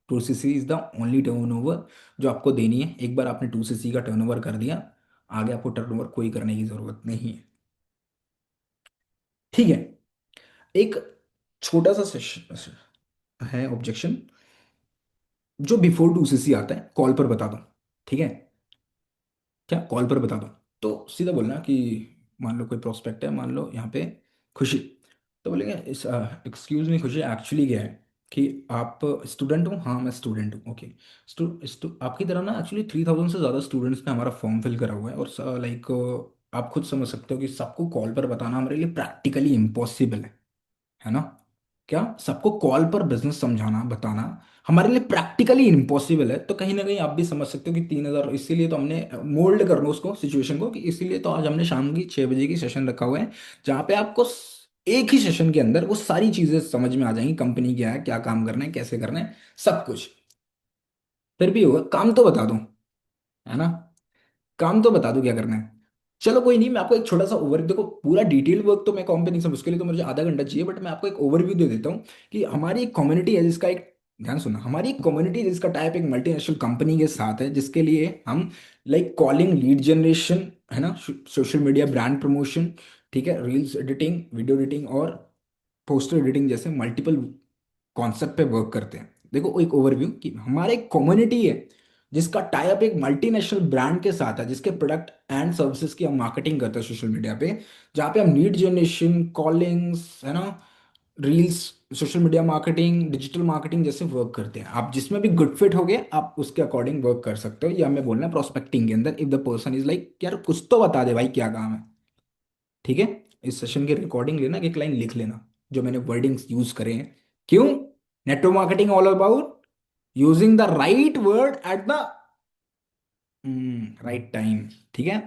2cc is the only turnover जो आपको देनी है। एक बार आपने 2cc का टर्नओवर कर दिया, आगे आपको टर्नओवर कोई करने की जरूरत नहीं है। ठीक है। एक छोटा सा है ऑब्जेक्शन, जो बिफोर 2cc आता है कॉल पर बता दो। ठीक है, क्या कॉल पर बता दो? तो सीधा बोलना कि मान लो कोई प्रोस्पेक्ट है, मान लो यहाँ पे खुशी, तो बोलेंगे एक्सक्यूज मी खुशी, एक्चुअली क्या है कि आप स्टूडेंट हो? हाँ मैं स्टूडेंट हूँ। ओके, आपकी तरह ना एक्चुअली 3000 से ज़्यादा स्टूडेंट्स ने हमारा फॉर्म फिल करा हुआ है, और लाइक आप खुद समझ सकते हो कि सबको कॉल पर बताना हमारे लिए प्रैक्टिकली इम्पॉसिबल है ना? क्या सबको कॉल पर बिजनेस समझाना बताना हमारे लिए प्रैक्टिकली इम्पॉसिबल है? तो कहीं ना कहीं आप भी समझ सकते हो कि 3000, इसीलिए तो हमने मोल्ड कर लो उसको सिचुएशन को, कि इसीलिए तो आज हमने शाम की 6 बजे की सेशन रखा हुआ है, जहाँ पे आपको एक ही सेशन के अंदर वो सारी चीजें समझ में आ जाएंगी, कंपनी क्या है, क्या काम करना है, कैसे करना है, सब कुछ। फिर भी होगा, काम तो बता दूं, है ना? काम तो बता दूं क्या करना है। चलो कोई नहीं, मैं आपको एक छोटा सा ओवर, देखो पूरा डिटेल वर्क तो मैं कॉम पे नहीं समझ, उसके लिए तो मुझे आधा घंटा चाहिए, बट मैं आपको एक ओवरव्यू दे देता हूँ कि हमारी एक कम्युनिटी है जिसका एक, ध्यान सुनना, हमारी एक कम्युनिटी है जिसका टाइप एक मल्टीनेशनल कंपनी के साथ है, जिसके लिए हम लाइक कॉलिंग, लीड जनरेशन, है ना, सोशल मीडिया ब्रांड प्रमोशन, ठीक है, रील्स एडिटिंग, वीडियो एडिटिंग और पोस्टर एडिटिंग जैसे मल्टीपल कॉन्सेप्ट पे वर्क करते हैं। देखो एक ओवरव्यू कि हमारा एक कम्युनिटी है जिसका टाई अप एक मल्टीनेशनल ब्रांड के साथ है, जिसके प्रोडक्ट एंड सर्विसेज की हम मार्केटिंग करते हैं सोशल मीडिया पे, जहाँ पे हम लीड जनरेशन, कॉलिंग्स, है ना, reels, social media marketing, digital marketing जैसे वर्क करते हैं। आप जिसमें भी गुड फिट हो गए आप उसके अकॉर्डिंग वर्क कर सकते हो। या हमें बोलना है प्रोस्पेक्टिंग के अंदर, if the person is like यार कुछ तो बता दे भाई क्या काम है। ठीक है, इस सेशन की रिकॉर्डिंग लेना, एक लाइन लिख लेना जो मैंने वर्डिंग्स यूज करे हैं। क्यों? Network marketing all about using the right word at the right time. ठीक है,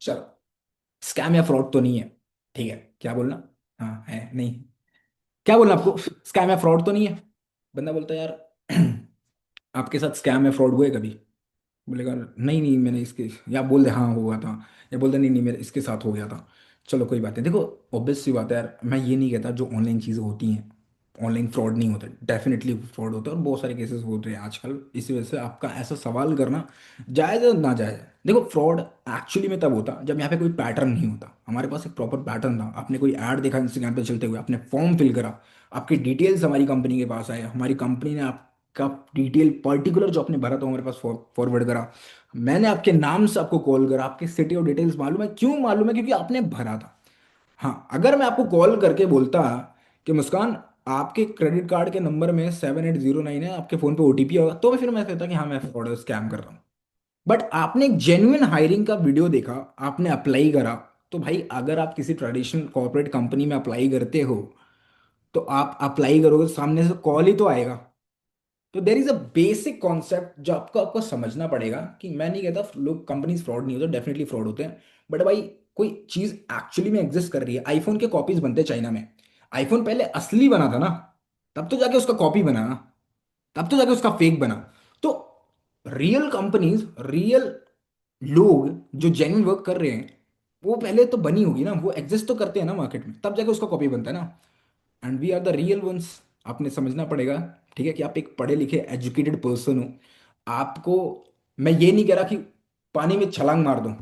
चलो, स्कैम या फ्रॉड तो नहीं है? ठीक है, क्या बोलना? हाँ है नहीं? क्या बोलना आपको, स्कैम या फ्रॉड तो नहीं है? बंदा बोलता है यार आपके साथ स्कैम या फ्रॉड हुए कभी? बोलेगा नहीं नहीं मैंने इसके, या बोल दे हाँ हुआ था, या बोल दे नहीं नहीं मेरे इसके साथ हो गया था। चलो कोई बात नहीं, देखो ऑब्वियस सी बात है यार, मैं ये नहीं कहता जो ऑनलाइन चीज़ें होती हैं ऑनलाइन फ्रॉड नहीं होता, डेफिनेटली फ्रॉड होता है और बहुत सारे केसेस हो रहे हैं आजकल। इसी वजह से आपका ऐसा सवाल करना जायज़ है ना जायज़ है। देखो फ्रॉड एक्चुअली में तब होता जब यहाँ पे कोई पैटर्न नहीं होता। हमारे पास एक प्रॉपर पैटर्न था, आपने कोई ऐड देखा इंस्टाग्राम पे चलते हुए, आपने फॉर्म फिल करा, आपकी डिटेल्स हमारी कंपनी के पास आए, हमारी कंपनी ने आपका डिटेल पर्टिकुलर जो आपने भरा था हमारे पास फॉरवर्ड करा, मैंने आपके नाम से आपको कॉल करा, आपकी सिटी और डिटेल्स मालूम है, क्यों मालूम है? क्योंकि आपने भरा था। हाँ, अगर मैं आपको कॉल करके बोलता कि मुस्कान आपके क्रेडिट कार्ड के नंबर में 7809 है, आपके फोन पे ओटीपी होगा, तो फिर मैं कहता कि हाँ मैं फ्रॉड स्कैम कर रहा हूँ। बट आपने एक जेन्युइन हायरिंग का वीडियो देखा, आपने अप्लाई करा, तो भाई अगर आप किसी ट्रेडिशनल कॉर्पोरेट कंपनी में अप्लाई करते हो, तो आप अप्लाई करोगे तो सामने से कॉल ही तो आएगा। तो there is a basic concept जो आपको आपको समझना पड़ेगा, कि मैं नहीं कहता लोग कंपनीज फ्रॉड नहीं होते, डेफिनेटली फ्रॉड होते हैं, बट भाई कोई चीज एक्चुअली में एग्जिस्ट कर रही है। आईफोन के कॉपीज बनते हैं चाइना में, आईफोन पहले असली बना था ना, तब तो जाके उसका कॉपी बना ना, तब तो जाके उसका फेक बना। तो रियल कंपनीज, रियल लोग जो जेन्युइन वर्क कर रहे हैं, वो पहले तो बनी होगी ना, वो एग्जिस्ट तो करते हैं ना मार्केट में, तब जाके उसका कॉपी बनता है ना। And we are the real ones. आपने समझना पड़ेगा, ठीक है, कि आप एक पढ़े लिखे एजुकेटेड पर्सन हो। आपको मैं ये नहीं कह रहा कि पानी में छलांग मार दो,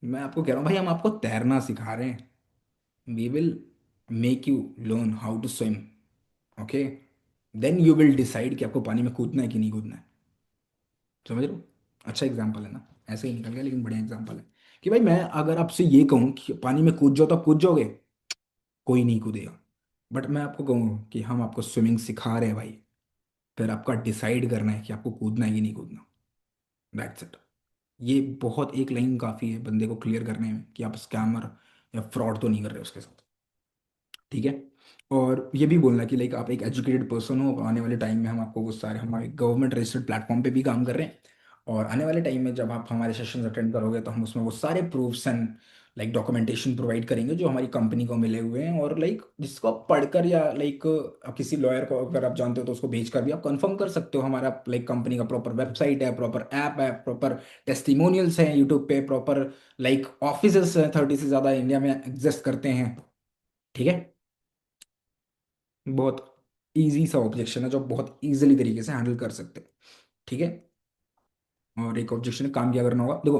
मैं आपको कह रहा हूँ भाई हम आपको तैरना सिखा रहे हैं। We will make you learn how to swim. Okay, then you will decide कि आपको पानी में कूदना है कि नहीं कूदना है। समझ रहे हो? अच्छा एग्जाम्पल है ना, ऐसे ही निकल गया लेकिन बढ़िया एग्जाम्पल है। कि भाई मैं अगर आपसे ये कहूँ कि पानी में कूद जाओ तो आप कूद जाओगे? कोई नहीं कूदेगा। बट मैं आपको कहूँ कि हम आपको स्विमिंग सिखा रहे हैं भाई, फिर आपका डिसाइड करना है कि आपको कूदना है कि नहीं कूदना। That's it. ये बहुत एक लाइन काफ़ी है बंदे को क्लियर करने में कि आप स्कैमर या फ्रॉड तो नहीं कर रहे उसके साथ। ठीक है। और ये भी बोलना कि लाइक आप एक एजुकेटेड पर्सन हो, आने वाले टाइम में हम आपको वो सारे हमारे गवर्नमेंट रजिस्टर्ड प्लेटफॉर्म पे भी काम कर रहे हैं, और आने वाले टाइम में जब आप हमारे सेशन अटेंड करोगे तो हम उसमें वो सारे proofs and like documentation provide करेंगे जो हमारी कंपनी को मिले हुए हैं, और लाइक जिसको आप पढ़कर या लाइक किसी लॉयर को अगर आप जानते हो तो उसको भेजकर भी आप कंफर्म कर सकते हो। हमारा लाइक कंपनी का प्रॉपर वेबसाइट है, प्रॉपर ऐप है, प्रॉपर टेस्टिमोनियल्स हैं यूट्यूब पे, प्रॉपर लाइक ऑफिसेस हैं 30 से ज़्यादा इंडिया में एग्जिस्ट करते हैं। ठीक है, बहुत इजी सा ऑब्जेक्शन है जो आप बहुत इजीली तरीके से हैंडल कर सकते हो। ठीक है। और एक ऑब्जेक्शन काम क्या करना होगा, देखो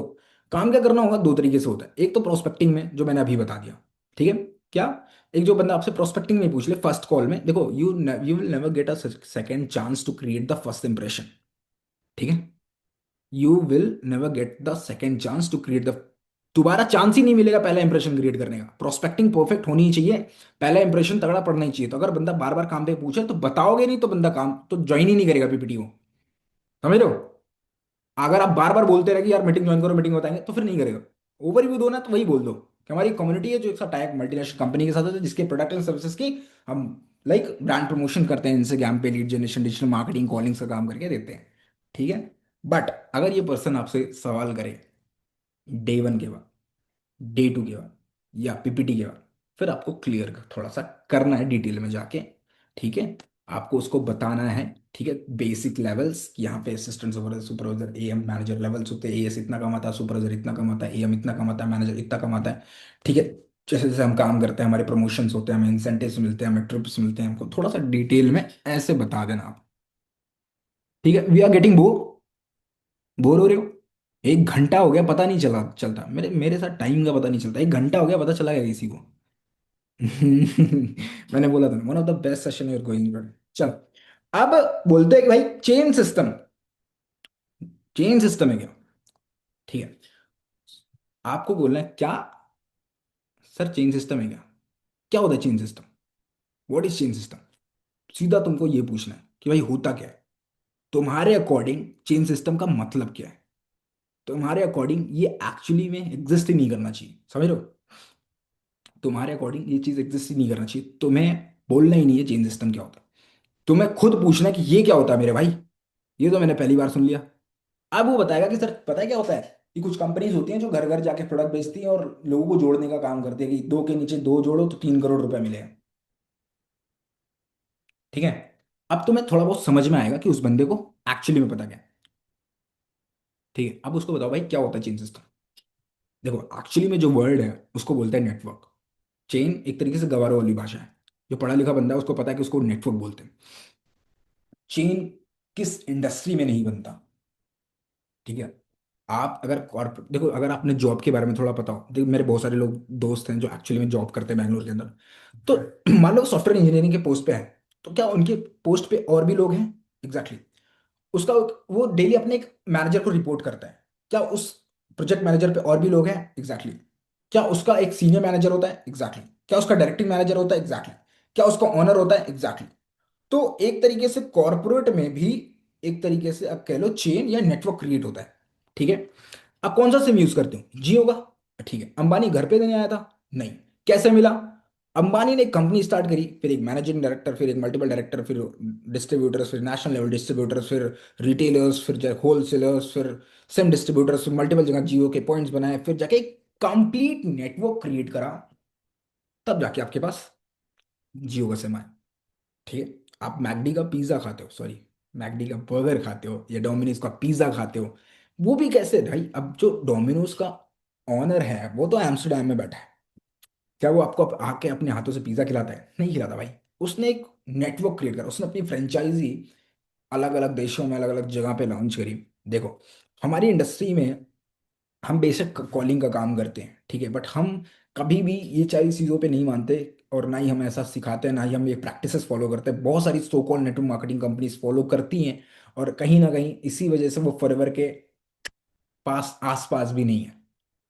काम क्या करना होगा दो तरीके से होता है। एक तो प्रोस्पेक्टिंग में जो मैंने अभी बता दिया, ठीक है। क्या, एक जो बंदा आपसे प्रोस्पेक्टिंग में पूछ ले फर्स्ट कॉल में, देखो you will never get a second chance to create the first impression. ठीक है। You will never get the second chance to create the, दोबारा चांस ही नहीं मिलेगा पहला इंप्रेशन क्रिएट करने का। प्रोस्पेक्टिंग परफेक्ट होनी ही चाहिए, पहला इंप्रेशन तगड़ा पड़ना ही चाहिए। तो अगर बंदा बार बार काम पे पूछे तो बताओगे नहीं, तो बंदा काम तो ज्वाइन ही नहीं करेगा पीपीटी को। समझ रहे हो। अगर आप बार बार बोलते रहे कि यार मीटिंग ज्वाइन करो, मीटिंग बताएंगे, तो फिर नहीं करेगा। ओवरव्यू दो ना, तो वही बोल दो कि हमारी कम्युनिटी है जो एक साथ टाइप मल्टीनेशनल कंपनी के साथ है, जिसके प्रोडक्ट एंड सर्विसेज की हम लाइक ब्रांड प्रमोशन करते हैं, इनसे ज्ञान पे lead generation, digital marketing, calling का काम करके देते हैं। ठीक है। बट अगर ये पर्सन आपसे सवाल करे डे वन के बाद, डे टू के बाद, या पीपीटी के बाद, फिर आपको क्लियर थोड़ा सा करना है डिटेल में जाके। ठीक है। आपको उसको बताना है। ठीक है। बेसिक लेवल्स, यहाँ पे assistant supervisor, supervisor, am, manager levels होते हैं। एएस इतना कमाता है, सुपरवाइजर इतना कमाता है, एएम इतना कमाता है, मैनेजर इतना कमाता है। ठीक है। जैसे जैसे हम काम करते हैं हमारे प्रमोशंस होते हैं, हमें इंसेंटिव्स मिलते हैं, हमें ट्रिप्स मिलते हैं, हमको थोड़ा सा डिटेल में ऐसे बता देना आप। ठीक है। We are getting bore, bore हो रहे हो। एक घंटा हो गया पता नहीं चला चलता, मेरे मेरे साथ टाइम का पता नहीं चलता, एक घंटा हो गया पता चला गया किसी को। मैंने बोला था one of the best session you're going. चल, अब बोलते हैं कि भाई चेन सिस्टम, चेन सिस्टम है क्या। ठीक है। आपको बोलना है क्या, सर चेन सिस्टम है क्या, क्या होता है chain system, what is chain system. सीधा तुमको ये पूछना है कि भाई होता क्या है, तुम्हारे अकॉर्डिंग चेन सिस्टम का मतलब क्या है। तुम्हारे अकॉर्डिंग ये एक्चुअली में एग्जिस्ट ही नहीं करना चाहिए, समझ लो। तुम्हारे अकॉर्डिंग ये चीज एग्जिस्ट ही नहीं करना चाहिए, तुम्हें बोलना ही नहीं है चेन सिस्टम क्या होता है। तुम्हें खुद पूछना है कि ये क्या होता है मेरे भाई, ये तो मैंने पहली बार सुन लिया। अब वो बताएगा कि सर पता है क्या होता है, कि कुछ कंपनीज होती हैं जो घर घर जाके प्रोडक्ट बेचती हैं और लोगों को जोड़ने का काम करती है, कि दो के नीचे दो जोड़ो तो 3 करोड़ रुपए मिलेगा। ठीक है। अब तुम्हें थोड़ा बहुत समझ में आएगा कि उस बंदे को एक्चुअली में पता क्या है। ठीक है। अब उसको बताओ भाई क्या होता है चेन सिस्टम। देखो एक्चुअली में जो वर्ड है उसको बोलते हैं नेटवर्क। चेन एक तरीके से गवारों वाली भाषा है, जो पढ़ा लिखा बंदा है उसको पता है कि उसको नेटवर्क बोलते हैं। चेन किस इंडस्ट्री में नहीं बनता। ठीक है। आप अगर कॉर्पोरेट, देखो अगर आपने जॉब के बारे में थोड़ा पता हो, देखो मेरे बहुत सारे लोग दोस्त हैं जो एक्चुअली में जॉब करते हैं बैंगलोर के अंदर। तो मान लो सॉफ्टवेयर इंजीनियरिंग के पोस्ट पे है, तो क्या उनके पोस्ट पे और भी लोग हैं। Exactly exactly। उसका वो डेली अपने एक मैनेजर को रिपोर्ट करता है। क्या उस प्रोजेक्ट मैनेजर पे और भी लोग हैं। Exactly exactly। क्या उसका एक सीनियर मैनेजर होता है। Exactly exactly। क्या उसका डायरेक्टिंग मैनेजर होता है। Exactly exactly। क्या उसका ऑनर होता है। Exactly exactly। तो एक तरीके से कॉर्पोरेट में भी एक तरीके से आप कह लो चेन या नेटवर्क क्रिएट होता है। ठीक है। आप कौन सा सिम यूज करते हो, जियो का। ठीक है। अंबानी घर पे देने आया था, नहीं, कैसे मिला। अंबानी ने एक कंपनी स्टार्ट करी, फिर एक मैनेजिंग डायरेक्टर, फिर एक मल्टीपल डायरेक्टर, फिर डिस्ट्रीब्यूटर्स, फिर नेशनल लेवल डिस्ट्रीब्यूटर्स, फिर रिटेलर्स, फिर होलसेलर्स, फिर सिम डिस्ट्रीब्यूटर्स, फिर मल्टीपल जगह जियो के पॉइंट्स बनाए, फिर जाके एक कंप्लीट नेटवर्क क्रिएट करा, तब जाके आपके पास जियो का सिम आया। ठीक है। आप मैकडी का पिज्जा खाते हो, सॉरी, मैकडी का बर्गर खाते हो या डोमिनोज का पिज्जा खाते हो, वो भी कैसे भाई। अब जो डोमिनोज का ऑनर है वो तो एम्स्टर्डम में बैठा है, क्या वो आपको आके अपने हाथों से पिज्जा खिलाता है, नहीं खिलाता भाई। उसने एक नेटवर्क क्रिएट करा, उसने अपनी फ्रेंचाइजी अलग अलग देशों में अलग अलग जगह पे लॉन्च करी। देखो हमारी इंडस्ट्री में हम बेशक कॉलिंग का काम करते हैं, ठीक है, बट हम कभी भी ये सारी चीज़ों पे नहीं मानते, और ना ही हम ऐसा सिखाते हैं, ना ही हम ये प्रैक्टिसेस फॉलो करते हैं। बहुत सारी so called network marketing companies follow करती हैं, और कहीं ना कहीं इसी वजह से वो फॉरएवर के पास आस पास भी नहीं है।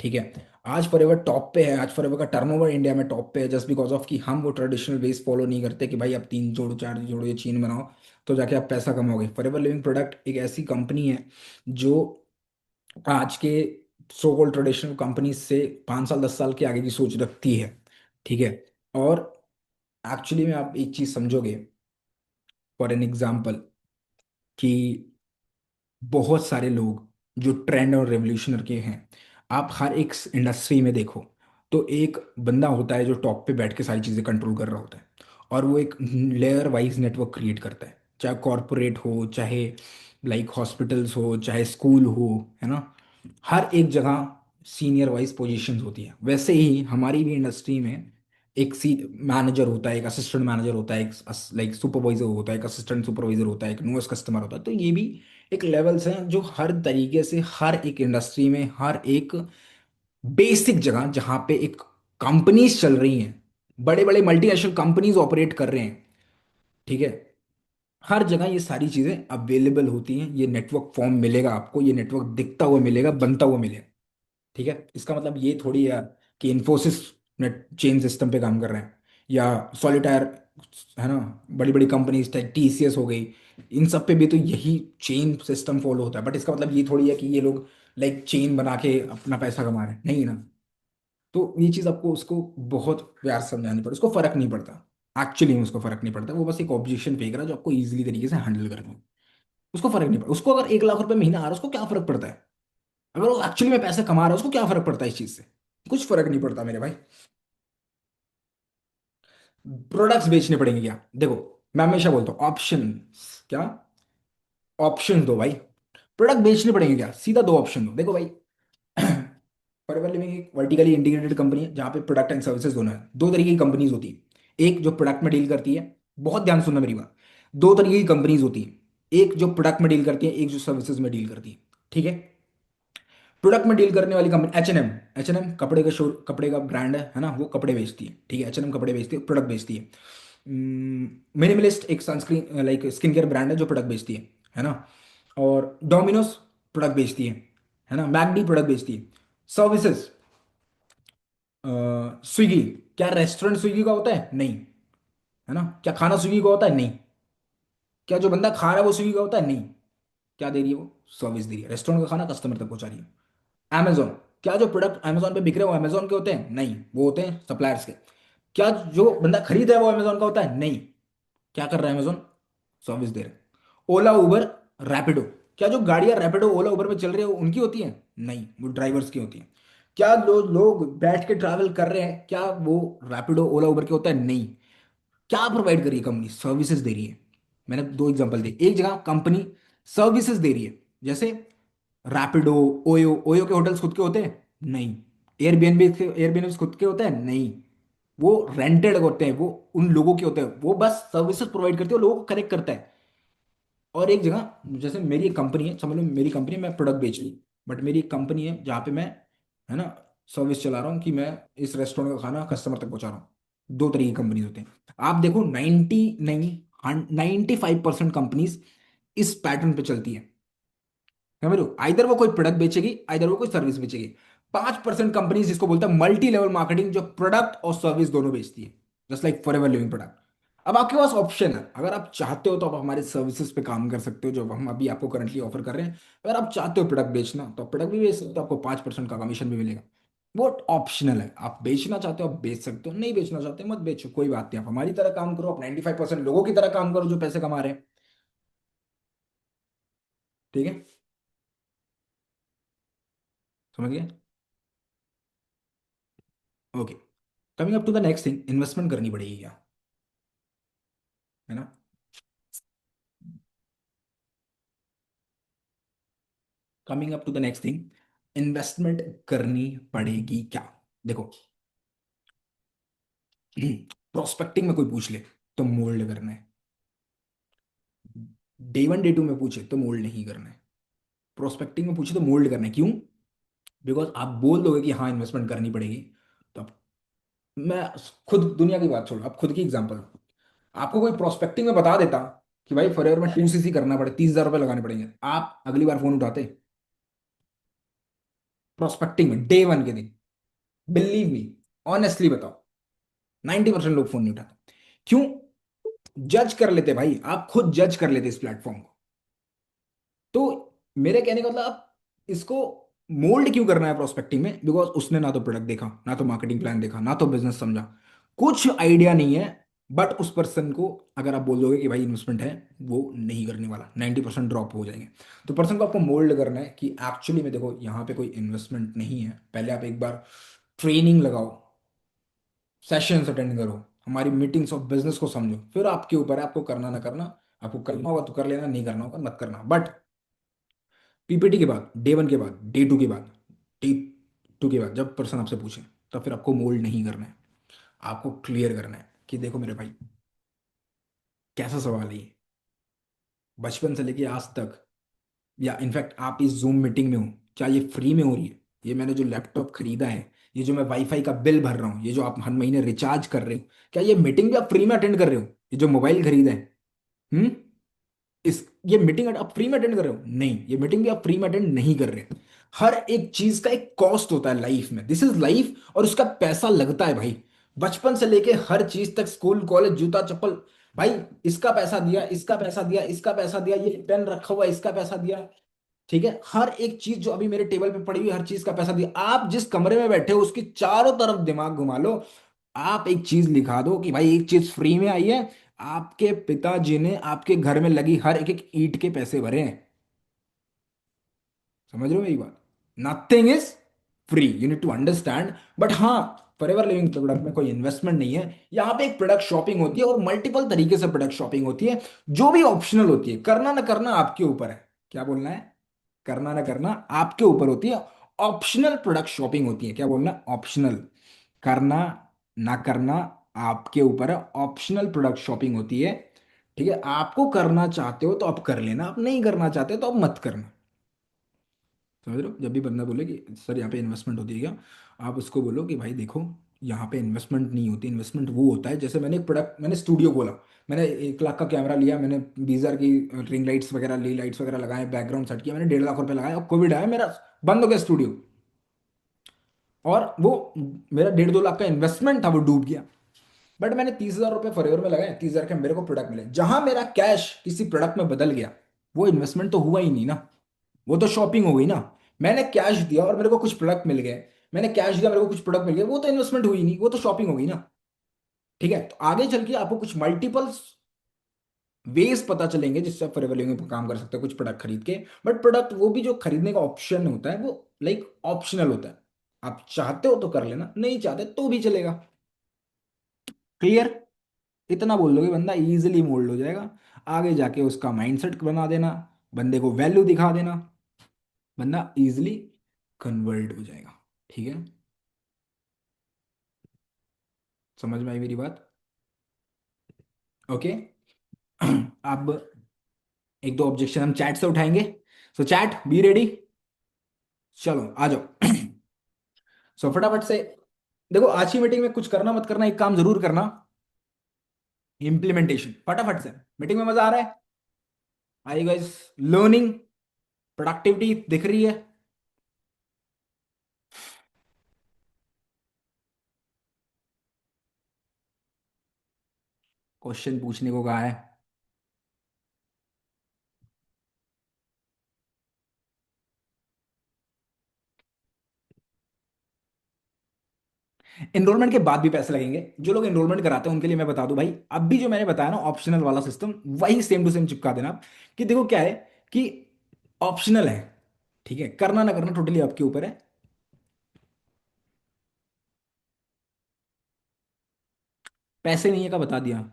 ठीक है। आज फॉरएवर टॉप पे है, आज फॉरएवर का टर्नओवर इंडिया में टॉप पे है, जस्ट बिकॉज ऑफ कि हम वो ट्रेडिशनल वेज फॉलो नहीं करते कि भाई आप 3 जोड़ो 4 जोड़ो ये चेन बनाओ तो जाके आप पैसा कमाओगे। फॉरएवर लिविंग प्रोडक्ट एक ऐसी कंपनी है जो आज के सो कॉल्ड ट्रेडिशनल कंपनी से 5 साल 10 साल के आगे की सोच रखती है। ठीक है। और एक्चुअली में आप एक चीज समझोगे, फॉर एन एग्जाम्पल, कि बहुत सारे लोग जो ट्रेंड और रेवोल्यूशनर के हैं, आप हर एक इंडस्ट्री में देखो तो एक बंदा होता है जो टॉप पे बैठ के सारी चीज़ें कंट्रोल कर रहा होता है, और वो एक लेयर वाइज नेटवर्क क्रिएट करता है, चाहे कॉरपोरेट हो, चाहे लाइक हॉस्पिटल्स हो, चाहे स्कूल हो, है ना। हर एक जगह सीनियर वाइज पोजीशंस होती है, वैसे ही हमारी भी इंडस्ट्री में एक सी मैनेजर होता है, एक असिस्टेंट मैनेजर होता है, एक लाइक सुपरवाइजर होता है, एक असिस्टेंट सुपरवाइजर होता है, एक नोएस कस्टमर होता है। तो ये भी एक लेवल्स हैं जो हर तरीके से हर एक इंडस्ट्री में, हर एक बेसिक जगह जहां पे एक कंपनीज चल रही हैं, बड़े बड़े मल्टीनेशनल कंपनीज ऑपरेट कर रहे हैं, ठीक है, हर जगह ये सारी चीजें अवेलेबल होती हैं। ये नेटवर्क फॉर्म मिलेगा आपको, ये नेटवर्क दिखता हुआ मिलेगा, बनता हुआ मिलेगा, ठीक है। इसका मतलब ये थोड़ी है कि इन्फोसिस नेट चेन सिस्टम पे काम कर रहे हैं, या सॉलिटायर, है ना, बड़ी बड़ी कंपनीज टीसीएस हो गई, इन सब पे भी तो यही चेन सिस्टम फॉलो होता है। बट इसका मतलब ये थोड़ी है कि ये लोग लाइक चेन बना के अपना पैसा कमा रहे हैं, नहीं ना। तो ये चीज़ आपको उसको बहुत प्यार से समझानी पड़े, उसको फर्क नहीं पड़ता, एक्चुअली में उसको फर्क नहीं पड़ता, वो बस एक ऑब्जेक्शन फेंक रहा है जो आपको ईजिली तरीके से हैंडल करना है। उसको फर्क नहीं पड़ता, उसको अगर 1 लाख रुपए महीना आ रहा है उसको क्या फर्क पड़ता है, अगर वो एक्चुअली में पैसे कमा रहा है उसको क्या फर्क पड़ता है इस चीज से, कुछ फर्क नहीं पड़ता मेरे भाई। प्रोडक्ट्स बेचने पड़ेंगे क्या, देखो मैं हमेशा बोलता हूँ ऑप्शन, क्या, ऑप्शन दो भाई। प्रोडक्ट बेचने पड़ेंगे क्या, सीधा दो ऑप्शन दो, देखो भाई। फॉरएवर लिविंग एक वर्टिकली इंटीग्रेटेड कंपनी है जहाँ पे प्रोडक्ट एंड सर्विसेज दोनों है। दो तरीके की कंपनीज होती है, एक जो प्रोडक्ट में डील करती है, बहुत ध्यान सुनना मेरी बात, दो तरीके की कंपनीज होती है, एक जो प्रोडक्ट में डील करती है, एक जो सर्विसेज में डील करती है, ठीक है। प्रोडक्ट में डील करने वाली कंपनी एच एन एम कपड़े का शो, कपड़े का ब्रांड है ना, वो कपड़े बेचती है, ठीक है, एच एन एम कपड़े बेचती है, प्रोडक्ट बेचती है। मिनिमलिस्ट एक sunscreen like skin care brand है जो प्रोडक्ट बेचती है ना। और डोमिनोज प्रोडक्ट बेचती है ना, मैकडी प्रोडक्ट बेचती है। सर्विसेज, स्विगी, क्या रेस्टोरेंट स्विगी का होता है, नहीं, है ना, क्या खाना स्विगी का होता है, नहीं, क्या जो बंदा खा रहा है वो स्विगी का होता है, नहीं, क्या दे रही है वो, सर्विस दे रही है, रेस्टोरेंट का खाना कस्टमर तक पहुंचा रही है। Amazon, क्या जो प्रोडक्ट अमेजोन पे बिक रहे हैं वो अमेजोन के होते हैं, नहीं, वो होते हैं सप्लायर्स के। क्या जो बंदा खरीद रहा है वो अमेजोन का होता है, नहीं, क्या कर रहा है अमेजोन, सर्विस दे रहा है। ओला उबर रैपिडो, क्या जो गाड़ियां रैपिडो ओला उबर में चल रही है वो उनकी होती हैं, नहीं, वो ड्राइवर्स की होती हैं। क्या जो लोग बैठ के ट्रैवल कर रहे हैं क्या वो रैपिडो ओला उबर के होता है, नहीं। क्या प्रोवाइड कर रही है कंपनी, सर्विसेज दे रही है। मैंने दो एग्जांपल दिए, एक जगह कंपनी सर्विसेज दे रही है, जैसे रैपिडो, ओयो, ओयो के होटल्स खुद के होते हैं, नहीं। एयरबीएनबी खुद के होते हैं, नहीं, वो रेंटेड होते हैं, वो उन लोगों के होते हैं, वो बस सर्विसेज प्रोवाइड करते हैं, वो लोगों को कनेक्ट करता है। और एक जगह जैसे मेरी एक कंपनी है, समझ लो मेरी कंपनी, मैं प्रोडक्ट बेच रही, बट मेरी एक कंपनी है जहाँ पे मैं, है ना, सर्विस चला रहा हूँ कि मैं इस रेस्टोरेंट का खाना कस्टमर तक पहुंचा रहा हूँ। दो तरीके की कंपनीज होते हैं। आप देखो 90 नहीं, 95% कंपनीज इस पैटर्न पे चलती है, समझ लो, आइधर वो कोई प्रोडक्ट बेचेगी, आइधर वो कोई सर्विस बेचेगी। 5% कंपनी जिसको बोलते हैं मल्टी लेवल मार्केटिंग, जो प्रोडक्ट और सर्विस दोनों बेचती है, just like forever living product. अब आपके पास ऑप्शन है, अगर आप चाहते हो तो आप हमारे सर्विसेज पे काम कर सकते हो जो हम अभी आपको करंटली ऑफर कर रहे हैं। अगर आप चाहते हो प्रोडक्ट बेचना तो आप प्रोडक्ट भी बेच सकते हो, आपको 5% का कमीशन भी मिलेगा। वो ऑप्शनल है, आप बेचना चाहते हो आप बेच सकते हो, नहीं बेचना चाहते मत बेचो, कोई बात नहीं, आप हमारी तरह काम करो, आप 95% लोगों की तरह काम करो जो पैसे कमा रहे हैं, ठीक है, समझ गए। Okay, coming up to the next thing, investment करनी पड़ेगी क्या, है ना। Coming up to the next thing, investment करनी पड़ेगी क्या, देखो। प्रोस्पेक्टिंग में कोई पूछ ले तो मोल्ड करना है, डे 1 डे 2 में पूछे तो मोल्ड नहीं करना है, प्रोस्पेक्टिंग में पूछे तो मोल्ड करना है, क्यों, बिकॉज आप बोल दोगे कि हाँ इन्वेस्टमेंट करनी पड़ेगी, तो आप, मैं खुद दुनिया की बात छोड़ो, आप खुद की एग्जांपल, आपको कोई प्रोस्पेक्टिंग में बता देता कि भाई फॉरएवर में 2cc करना पड़े, 30,000 रुपये लगाने पड़ेंगे, आप अगली बार फोन उठाते, प्रोस्पेक्टिंग में डे 1 के दिन, बिलीव मी, ऑनेस्टली बताओ, 90% लोग फोन नहीं उठाते, क्यों, जज कर लेते भाई, आप खुद जज कर लेते इस प्लेटफॉर्म को। तो मेरे कहने का मतलब आप इसको मोल्ड क्यों करना है प्रोस्पेक्टिंग में, बिकॉज उसने ना तो प्रोडक्ट देखा, ना तो मार्केटिंग प्लान देखा, ना तो बिजनेस समझा, कुछ आइडिया नहीं है। बट उस पर्सन को अगर आप बोल दोगे कि भाई इन्वेस्टमेंट है, वो नहीं करने वाला, 90% ड्रॉप हो जाएंगे। तो पर्सन को आपको मोल्ड करना है कि एक्चुअली में देखो यहाँ पे कोई इन्वेस्टमेंट नहीं है, पहले आप एक बार ट्रेनिंग लगाओ, सेशंस अटेंड करो, हमारी मीटिंग्स ऑफ बिजनेस को समझो, फिर आपके ऊपर है आपको करना ना करना। आपको करना होगा तो कर लेना, नहीं करना होगा मत करना। बट पीपीटी के बाद, डे 1 के बाद, डे 2 के बाद, डे 2 के बाद जब पर्सन आपसे पूछे, तब फिर आपको मोल्ड नहीं करना है। आपको क्लियर करना है कि देखो मेरे भाई, कैसा सवाल है ये। बचपन से लेके आज तक, या इनफैक्ट आप इस जूम मीटिंग में हो, क्या ये फ्री में हो रही है? ये मैंने जो लैपटॉप खरीदा है, ये जो मैं वाईफाई का बिल भर रहा हूँ, ये जो आप हर महीने रिचार्ज कर रहे हो, क्या ये मीटिंग भी आप फ्री में अटेंड कर रहे हो? ये जो मोबाइल खरीदा है, हम्म, इस ये मीटिंग आप फ्री में अटेंड कर रहे हो? नहीं, ये मीटिंग भी आप फ्री में अटेंड नहीं कर रहे। हर एक चीज का एक कॉस्ट होता है लाइफ में, दिस इज लाइफ, और उसका पैसा लगता है भाई। बचपन से लेके हर चीज तक, स्कूल कॉलेज जूता चप्पल, भाई इसका पैसा दिया, इसका पैसा दिया, इसका पैसा दिया, ये पेन रखा हुआ इसका पैसा दिया। ठीक है, हर एक चीज जो अभी मेरे टेबल पे पड़ी हुई है, हर चीज का पैसा दिया। आप जिस कमरे में बैठे हो उसकी चारों तरफ दिमाग घुमा लो, आप एक चीज लिखा दो कि भाई एक चीज फ्री में आई है, आपके पिताजी ने आपके घर में लगी हर एक एक ईंट के पैसे भरे हैं। समझ रहे हो मेरी बात? Nothing is free, you need to understand. But हाँ, फॉरएवर लिविंग प्रोडक्ट में कोई इन्वेस्टमेंट नहीं है। यहाँ पे एक प्रोडक्ट शॉपिंग होती है, और मल्टीपल तरीके से प्रोडक्ट शॉपिंग होती है, जो भी ऑप्शनल होती है। करना ना करना आपके ऊपर है। क्या बोलना है? करना ना करना आपके ऊपर होती है। ऑप्शनल प्रोडक्ट शॉपिंग होती है। क्या बोलना? ऑप्शनल। करना ना करना आपके ऊपर है। ऑप्शनल प्रोडक्ट शॉपिंग होती है। ठीक है, आपको करना चाहते हो तो आप कर लेना, आप नहीं करना चाहते तो आप मत करना। समझ रहे हो? जब भी बंदा बोले कि सर यहाँ पे इन्वेस्टमेंट होती है क्या, आप उसको बोलो कि भाई देखो, यहाँ पे इन्वेस्टमेंट नहीं होती। इन्वेस्टमेंट वो होता है, जैसे मैंने एक प्रोडक्ट, मैंने स्टूडियो खोला, मैंने 1 लाख का कैमरा लिया, मैंने 20 हज़ार की रिंग लाइट्स वगैरह ली, लाइट्स वगैरह लगाए, बैकग्राउंड सेट किया, मैंने 1.5 लाख रुपए लगाए, और कोविड आया, मेरा बंद हो गया स्टूडियो। और वो मेरा 1.5 2 लाख का इन्वेस्टमेंट था, वो डूब गया। बट मैंने 30 हज़ार रुपये फॉरएवर में लगाए, 30 हज़ार के मेरे को प्रोडक्ट मिले, जहां मेरा कैश किसी प्रोडक्ट में बदल गया, वो इन्वेस्टमेंट तो हुआ ही नहीं ना, वो तो शॉपिंग हो गई ना। मैंने कैश दिया और मेरे को कुछ प्रोडक्ट मिल गए, मैंने कैश दिया, मेरे को कुछ प्रोडक्ट मिल गए, वो तो इन्वेस्टमेंट हुई नहीं, वो तो शॉपिंग हो गई ना। ठीक है, तो आगे चल के आपको कुछ मल्टीपल वेज पता चलेंगे जिससे आप फॉरएवर लिविंग में काम कर सकते हो कुछ प्रोडक्ट खरीद के। बट प्रोडक्ट वो भी जो खरीदने का ऑप्शन होता है, वो लाइक ऑप्शनल होता है। आप चाहते हो तो कर लेना, नहीं चाहते तो भी चलेगा। क्लियर? इतना बोल दोगे बंदा इजीली मोल्ड हो जाएगा। आगे जाके उसका माइंडसेट बना देना, बंदे को वैल्यू दिखा देना, बंदा इजीली कन्वर्ट हो जाएगा। ठीक है, समझ में आई मेरी बात? ओके। अब एक दो ऑब्जेक्शन हम चैट से उठाएंगे। सो चैट बी रेडी, चलो आ जाओ। सो फटाफट से देखो, आज की मीटिंग में कुछ करना मत करना, एक काम जरूर करना, इंप्लीमेंटेशन। फटाफट से, मीटिंग में मजा आ रहा है? आई गाइस लर्निंग? प्रोडक्टिविटी दिख रही है? क्वेश्चन पूछने को कहा है। एनरोलमेंट के बाद भी पैसे लगेंगे। जो लोग एनरोलमेंट कराते हैं उनके लिए मैं बता दूं भाई, अब भी जो मैंने बताया ना ऑप्शनल वाला सिस्टम, वही सेम टू सेम चिपका देना आप। कि देखो क्या है, कि ऑप्शनल है, ठीक है, करना ना करना टोटली आपके ऊपर है। पैसे नहीं है का बता दिया।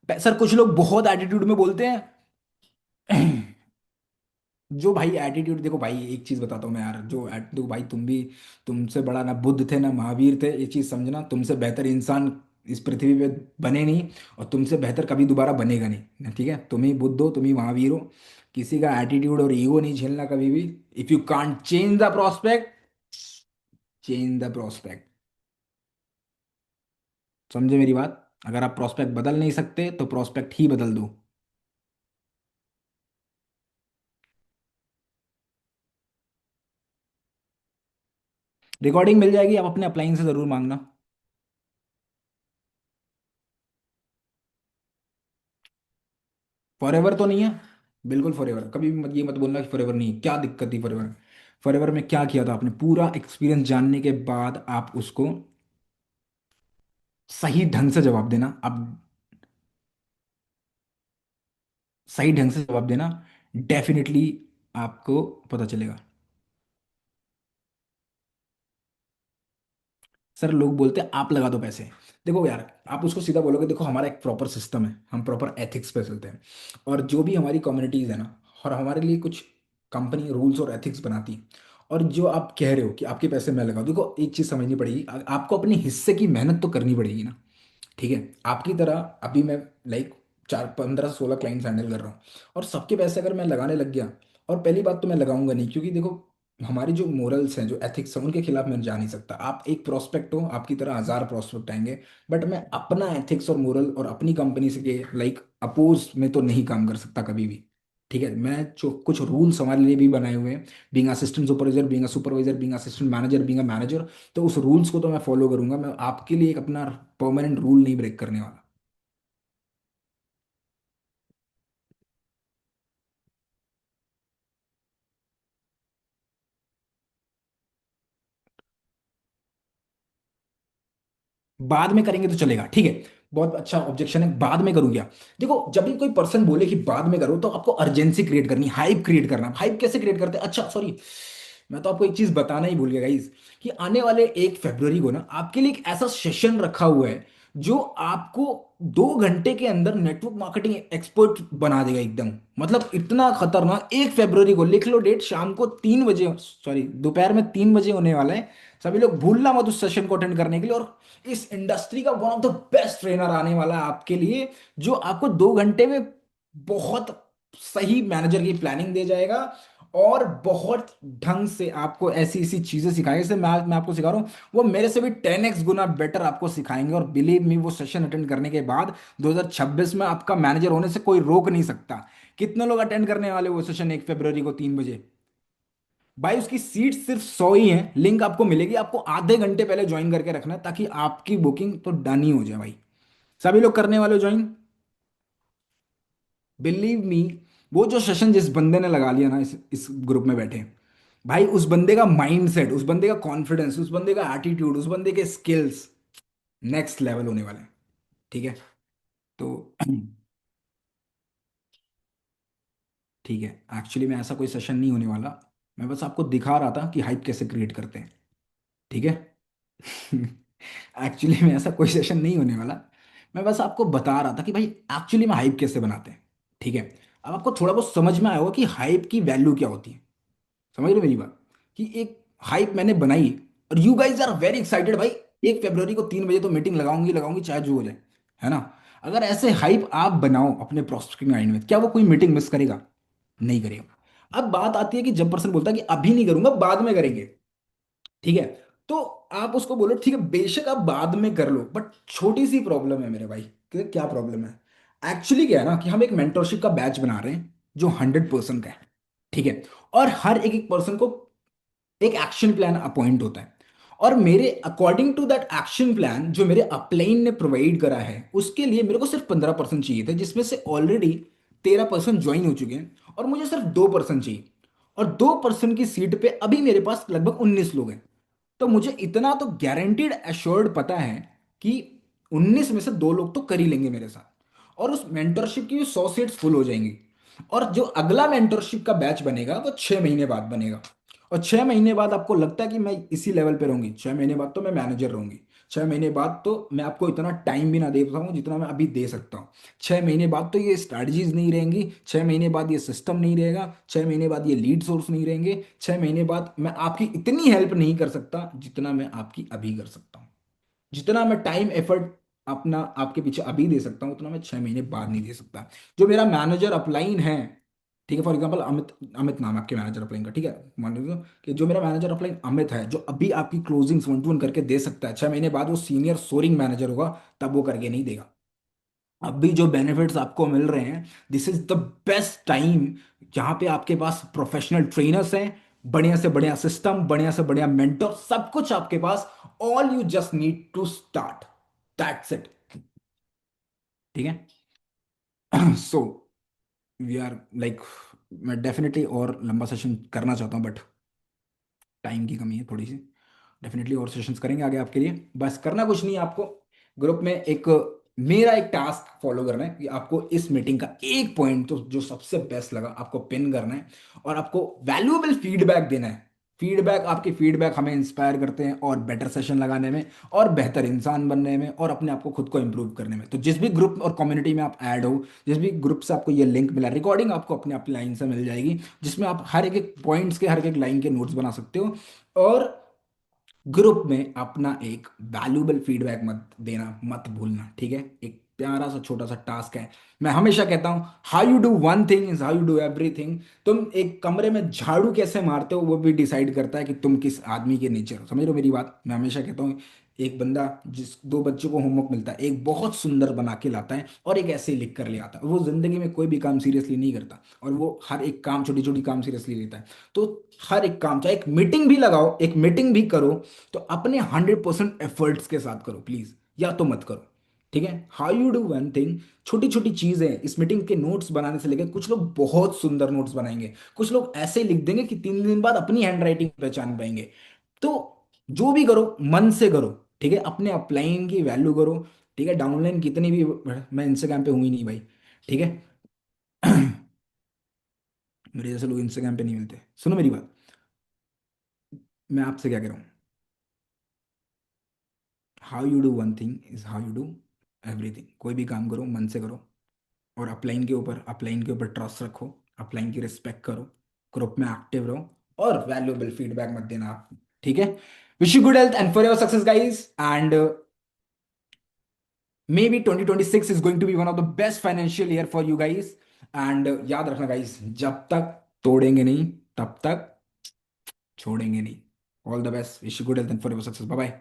सर कुछ लोग बहुत एटीट्यूड में बोलते हैं। जो भाई एटीट्यूड, देखो भाई एक चीज बताता हूँ मैं यार, देखो भाई, तुम भी, तुमसे बड़ा ना बुद्ध थे ना महावीर थे, ये चीज समझना। तुमसे बेहतर इंसान इस पृथ्वी पे बने नहीं, और तुमसे बेहतर कभी दोबारा बनेगा नहीं। ठीक है, तुम ही बुद्ध हो, तुम ही महावीर हो। किसी का एटीट्यूड और ईगो नहीं झेलना कभी भी। If you can't change the prospect, change the prospect. समझे मेरी बात? अगर आप प्रोस्पेक्ट बदल नहीं सकते तो प्रोस्पेक्ट ही बदल दो। रिकॉर्डिंग मिल जाएगी, आप अपने अपलाइन से जरूर मांगना। फॉरएवर तो नहीं है, बिल्कुल फॉरएवर कभी भी मत, ये मत बोलना कि फॉरएवर नहीं है। क्या दिक्कत थी फॉरएवर? फॉरएवर में क्या किया था आपने? पूरा एक्सपीरियंस जानने के बाद आप उसको सही ढंग से जवाब देना। अब सही ढंग से जवाब देना, डेफिनेटली आपको पता चलेगा। सर लोग बोलते हैं आप लगा दो पैसे। देखो यार, आप उसको सीधा बोलोगे, देखो हमारा एक प्रॉपर सिस्टम है, हम प्रॉपर एथिक्स पे चलते हैं, और जो भी हमारी कम्युनिटीज है ना, और हमारे लिए कुछ कंपनी रूल्स और एथिक्स बनाती है, और जो आप कह रहे हो कि आपके पैसे मैं लगाऊं, देखो एक चीज समझनी पड़ेगी, आपको अपने हिस्से की मेहनत तो करनी पड़ेगी ना। ठीक है, आपकी तरह अभी मैं लाइक 4 15 16 क्लाइंट्स हैंडल कर रहा हूँ, और सबके पैसे अगर मैं लगाने लग गया, और पहली बात तो मैं लगाऊंगा नहीं, क्योंकि देखो हमारी जो मोरल्स हैं, जो एथिक्स हैं, उनके खिलाफ मैं जा नहीं सकता। आप एक प्रोस्पेक्ट हो, आपकी तरह 1000 प्रोस्पेक्ट आएंगे, बट मैं अपना एथिक्स और मोरल और अपनी कंपनी से के लाइक अपोज में तो नहीं काम कर सकता कभी भी। ठीक है, मैं जो कुछ रूल्स हमारे लिए भी बनाए हुए हैं, being assistant supervisor, being a supervisor, being assistant manager, being a manager, तो उस रूल्स को तो मैं फॉलो करूंगा। मैं आपके लिए एक अपना परमानेंट रूल नहीं ब्रेक करने वाला। बाद में करेंगे तो चलेगा, ठीक है। बहुत अच्छा ऑब्जेक्शन है, बाद में करूँ क्या? देखो जब भी कोई पर्सन बोले कि बाद में करो, तो आपको अर्जेंसी क्रिएट करनी, हाइप क्रिएट करना। हाइप कैसे क्रिएट करते हैं? अच्छा सॉरी, मैं तो आपको एक चीज बताना ही भूल गया गाइस, कि आने वाले 1 फरवरी को ना आपके लिए एक ऐसा सेशन रखा हुआ है जो आपको 2 घंटे के अंदर नेटवर्क मार्केटिंग एक्सपर्ट बना देगा एकदम। मतलब इतना खतरनाक, 1 फरवरी को लिख लो डेट, शाम को 3 बजे, सॉरी दोपहर में 3 बजे होने वाला है। सभी लोग भूलना मत उस सेशन को अटेंड करने के लिए। और इस इंडस्ट्री का one of the best trainer आने वाला है आपके लिए, जो आपको 2 घंटे में बहुत सही मैनेजर की प्लानिंग दे जाएगा, और बहुत ढंग से आपको ऐसी ऐसी चीजें सिखाएंगे, जैसे मैं आपको सिखा रहा हूँ, वो मेरे से भी 10x गुना बेटर आपको सिखाएंगे। और बिलीव मी, वो सेशन अटेंड करने के बाद 2026 में आपका मैनेजर होने से कोई रोक नहीं सकता। कितने लोग अटेंड करने वाले वो सेशन 1 फरवरी को 3 बजे? भाई उसकी सीट सिर्फ 100 ही है, लिंक आपको मिलेगी, आपको आधे घंटे पहले ज्वाइन करके रखना है, ताकि आपकी बुकिंग तो डन ही हो जाए भाई। सभी लोग करने वाले ज्वाइन, बिलीव मी। वो जो सेशन जिस बंदे ने लगा लिया ना इस ग्रुप में बैठे, भाई उस बंदे का माइंड सेट, उस बंदे का कॉन्फिडेंस, उस बंदे का एटीट्यूड, उस बंदे के स्किल्स नेक्स्ट लेवल होने वाले हैं। ठीक है, तो ठीक है, एक्चुअली में ऐसा कोई सेशन नहीं होने वाला। मैं बस आपको दिखा रहा था कि हाइप कैसे क्रिएट करते हैं। ठीक है। एक्चुअली में ऐसा कोई सेशन नहीं होने वाला। मैं बस आपको बता रहा था कि भाई एक्चुअली में हाइप कैसे बनाते हैं। ठीक है, अब आपको थोड़ा बहुत समझ में आया होगा कि हाइप की वैल्यू क्या होती है। समझ रहे हो मेरी बात? कि एक हाइप मैंने बनाई, और you guys are very excited भाई, 1 फरवरी को 3 बजे तो मीटिंग लगाऊंगी लगाऊंगी चाहे जो हो जाए, है ना? अगर ऐसे हाइप आप बनाओ अपने प्रोस्पेक्टिंग लाइन में, क्या वो कोई मीटिंग मिस करेगा? नहीं करेगा। अब बात आती है कि जब पर्सन बोलता है कि अभी नहीं करूंगा, बाद में करेंगे, ठीक है, तो आप उसको बोलो ठीक है बेशक आप बाद में कर लो, बट छोटी सी प्रॉब्लम है मेरे भाई। क्या प्रॉब्लम है? एक्चुअली क्या है ना, कि हम एक मेंटरशिप का बैच बना रहे हैं जो 100% का है। ठीक है, और हर एक एक पर्सन को एक एक्शन प्लान अपॉइंट होता है, और मेरे according to that action plan जो मेरे अपलाइन ने प्रोवाइड करा है, उसके लिए मेरे को सिर्फ 15% चाहिए थे, जिसमें से ऑलरेडी 13% ज्वाइन हो चुके हैं, और मुझे सिर्फ 2% चाहिए। और 2% की सीट पे अभी मेरे पास लगभग 19 लोग हैं। तो मुझे इतना तो गारंटीड एश्योर्ड पता है कि 19 में से 2 लोग तो कर ही लेंगे मेरे साथ, और उस मेंटरशिप की 100 सीट्स फुल हो जाएंगी। और जो अगला मेंटरशिप का बैच बनेगा वो 6 महीने बाद बनेगा। और 6 महीने बाद आपको लगता है कि मैं इसी लेवल पे रहूंगी, 6 महीने बाद तो मैं मैनेजर रहूंगी, 6 महीने बाद तो मैं आपको इतना टाइम भी ना दे पाऊँ जितना मैं अभी दे सकता हूँ, 6 महीने बाद तो ये स्ट्रैटेजीज नहीं रहेंगी, 6 महीने बाद ये सिस्टम नहीं रहेगा, 6 महीने बाद ये लीड सोर्स नहीं रहेंगे, 6 महीने बाद मैं आपकी इतनी हेल्प नहीं कर सकता जितना मैं आपकी अभी कर सकता हूँ। जितना मैं टाइम एफर्ट अपना आपके पीछे अभी दे सकता हूँ, उतना मैं 6 महीने बाद नहीं दे सकता। जो मेरा मैनेजर अपलाइन है, ठीक है, फॉर एग्जाम्पल अमित, अमित नाम है आपके मैनेजर अपलाइन का, ठीक है, मान लीजिए कि जो मेरा मैनेजर अपलाइन अमित है, जो अभी आपकी क्लोजिंग्स 1 to 1 करके दे सकता है, 6 महीने बाद वो सीनियर सोरिंग मैनेजर होगा, तब वो करके नहीं देगा। अभी जो बेनिफिट्स आपको मिल रहे हैं, this is the best time, जहां पे आपके पास प्रोफेशनल ट्रेनर्स हैं, बढ़िया से बढ़िया सिस्टम, बढ़िया से बढ़िया मेंटर, सब कुछ आपके पास। All you just need to start, that's it. ठीक है। सो वी आर लाइक, मैं डेफिनेटली और लंबा सेशन करना चाहता हूँ, बट टाइम की कमी है थोड़ी सी। डेफिनेटली और सेशंस करेंगे आगे आपके लिए, बस करना कुछ नहीं है आपको। ग्रुप में एक मेरा एक टास्क फॉलो करना है, कि आपको इस मीटिंग का एक पॉइंट तो जो सबसे बेस्ट लगा आपको पिन करना है, और आपको वैल्यूएबल फीडबैक देना है। फीडबैक, आपके फीडबैक हमें इंस्पायर करते हैं और बेटर सेशन लगाने में, और बेहतर इंसान बनने में, और अपने आप को खुद को इंप्रूव करने में। तो जिस भी ग्रुप और कम्युनिटी में आप ऐड हो, जिस भी ग्रुप से आपको ये लिंक मिला, रिकॉर्डिंग आपको अपने अपनी लाइन से मिल जाएगी, जिसमें आप हर एक एक पॉइंट्स के, हर एक लाइन के नोट्स बना सकते हो। और ग्रुप में अपना एक वैल्यूबल फीडबैक मत देना, मत भूलना, ठीक है। एक प्यारा सा छोटा सा टास्क है। मैं हमेशा कहता हूं, how you do one thing is how you do everything. तुम एक कमरे में झाड़ू कैसे मारते हो, वो भी डिसाइड करता है कि तुम किस आदमी के नेचर हो। समझ रहे हो मेरी बात। मैं हमेशा कहता हूँ, एक बंदा, जिस दो बच्चों को होमवर्क मिलता है, एक बहुत सुंदर बना के लाता है और एक ऐसे ही लिख कर ले आता है। वो जिंदगी में कोई भी काम सीरियसली नहीं करता, और वो हर एक काम, छोटी छोटी काम सीरियसली लेता है। तो हर एक काम, चाहे एक मीटिंग भी लगाओ, एक मीटिंग भी करो, तो अपने 100% एफर्ट्स के साथ करो प्लीज, या तो मत करो, ठीक है। How you do one thing, छोटी छोटी चीजें। इस मीटिंग के नोट्स बनाने से लेकर, कुछ लोग बहुत सुंदर नोट्स बनाएंगे, कुछ लोग ऐसे लिख देंगे कि 3 दिन बाद अपनी हैंड राइटिंग पहचान पाएंगे। तो जो भी करो, मन से करो, ठीक है। अपने अपलाइन की वैल्यू करो, ठीक है। डाउनलाइन कितनी भी, मैं इंस्टाग्राम पे हूं ही नहीं भाई, ठीक है। मेरे जैसे लोग इंस्टाग्राम पे नहीं मिलते। सुनो मेरी बात, मैं आपसे क्या कह रहा हूँ, how you do one thing is how you do everything. कोई भी काम करो, मन से करो, और अपलाइन के ऊपर ट्रस्ट रखो, अपलाइन की रिस्पेक्ट करो, ग्रुप में एक्टिव रहो, और वैल्यूएबल फीडबैक मत देना आप, ठीक है। Wish you good health and for your success guys, and may be 2026 is going to be one of the best financial year for you guys. And याद रखना गाइस, जब तक तोड़ेंगे नहीं, तब तक छोड़ेंगे नहीं। All the best, wish you good health and for your success, bye bye.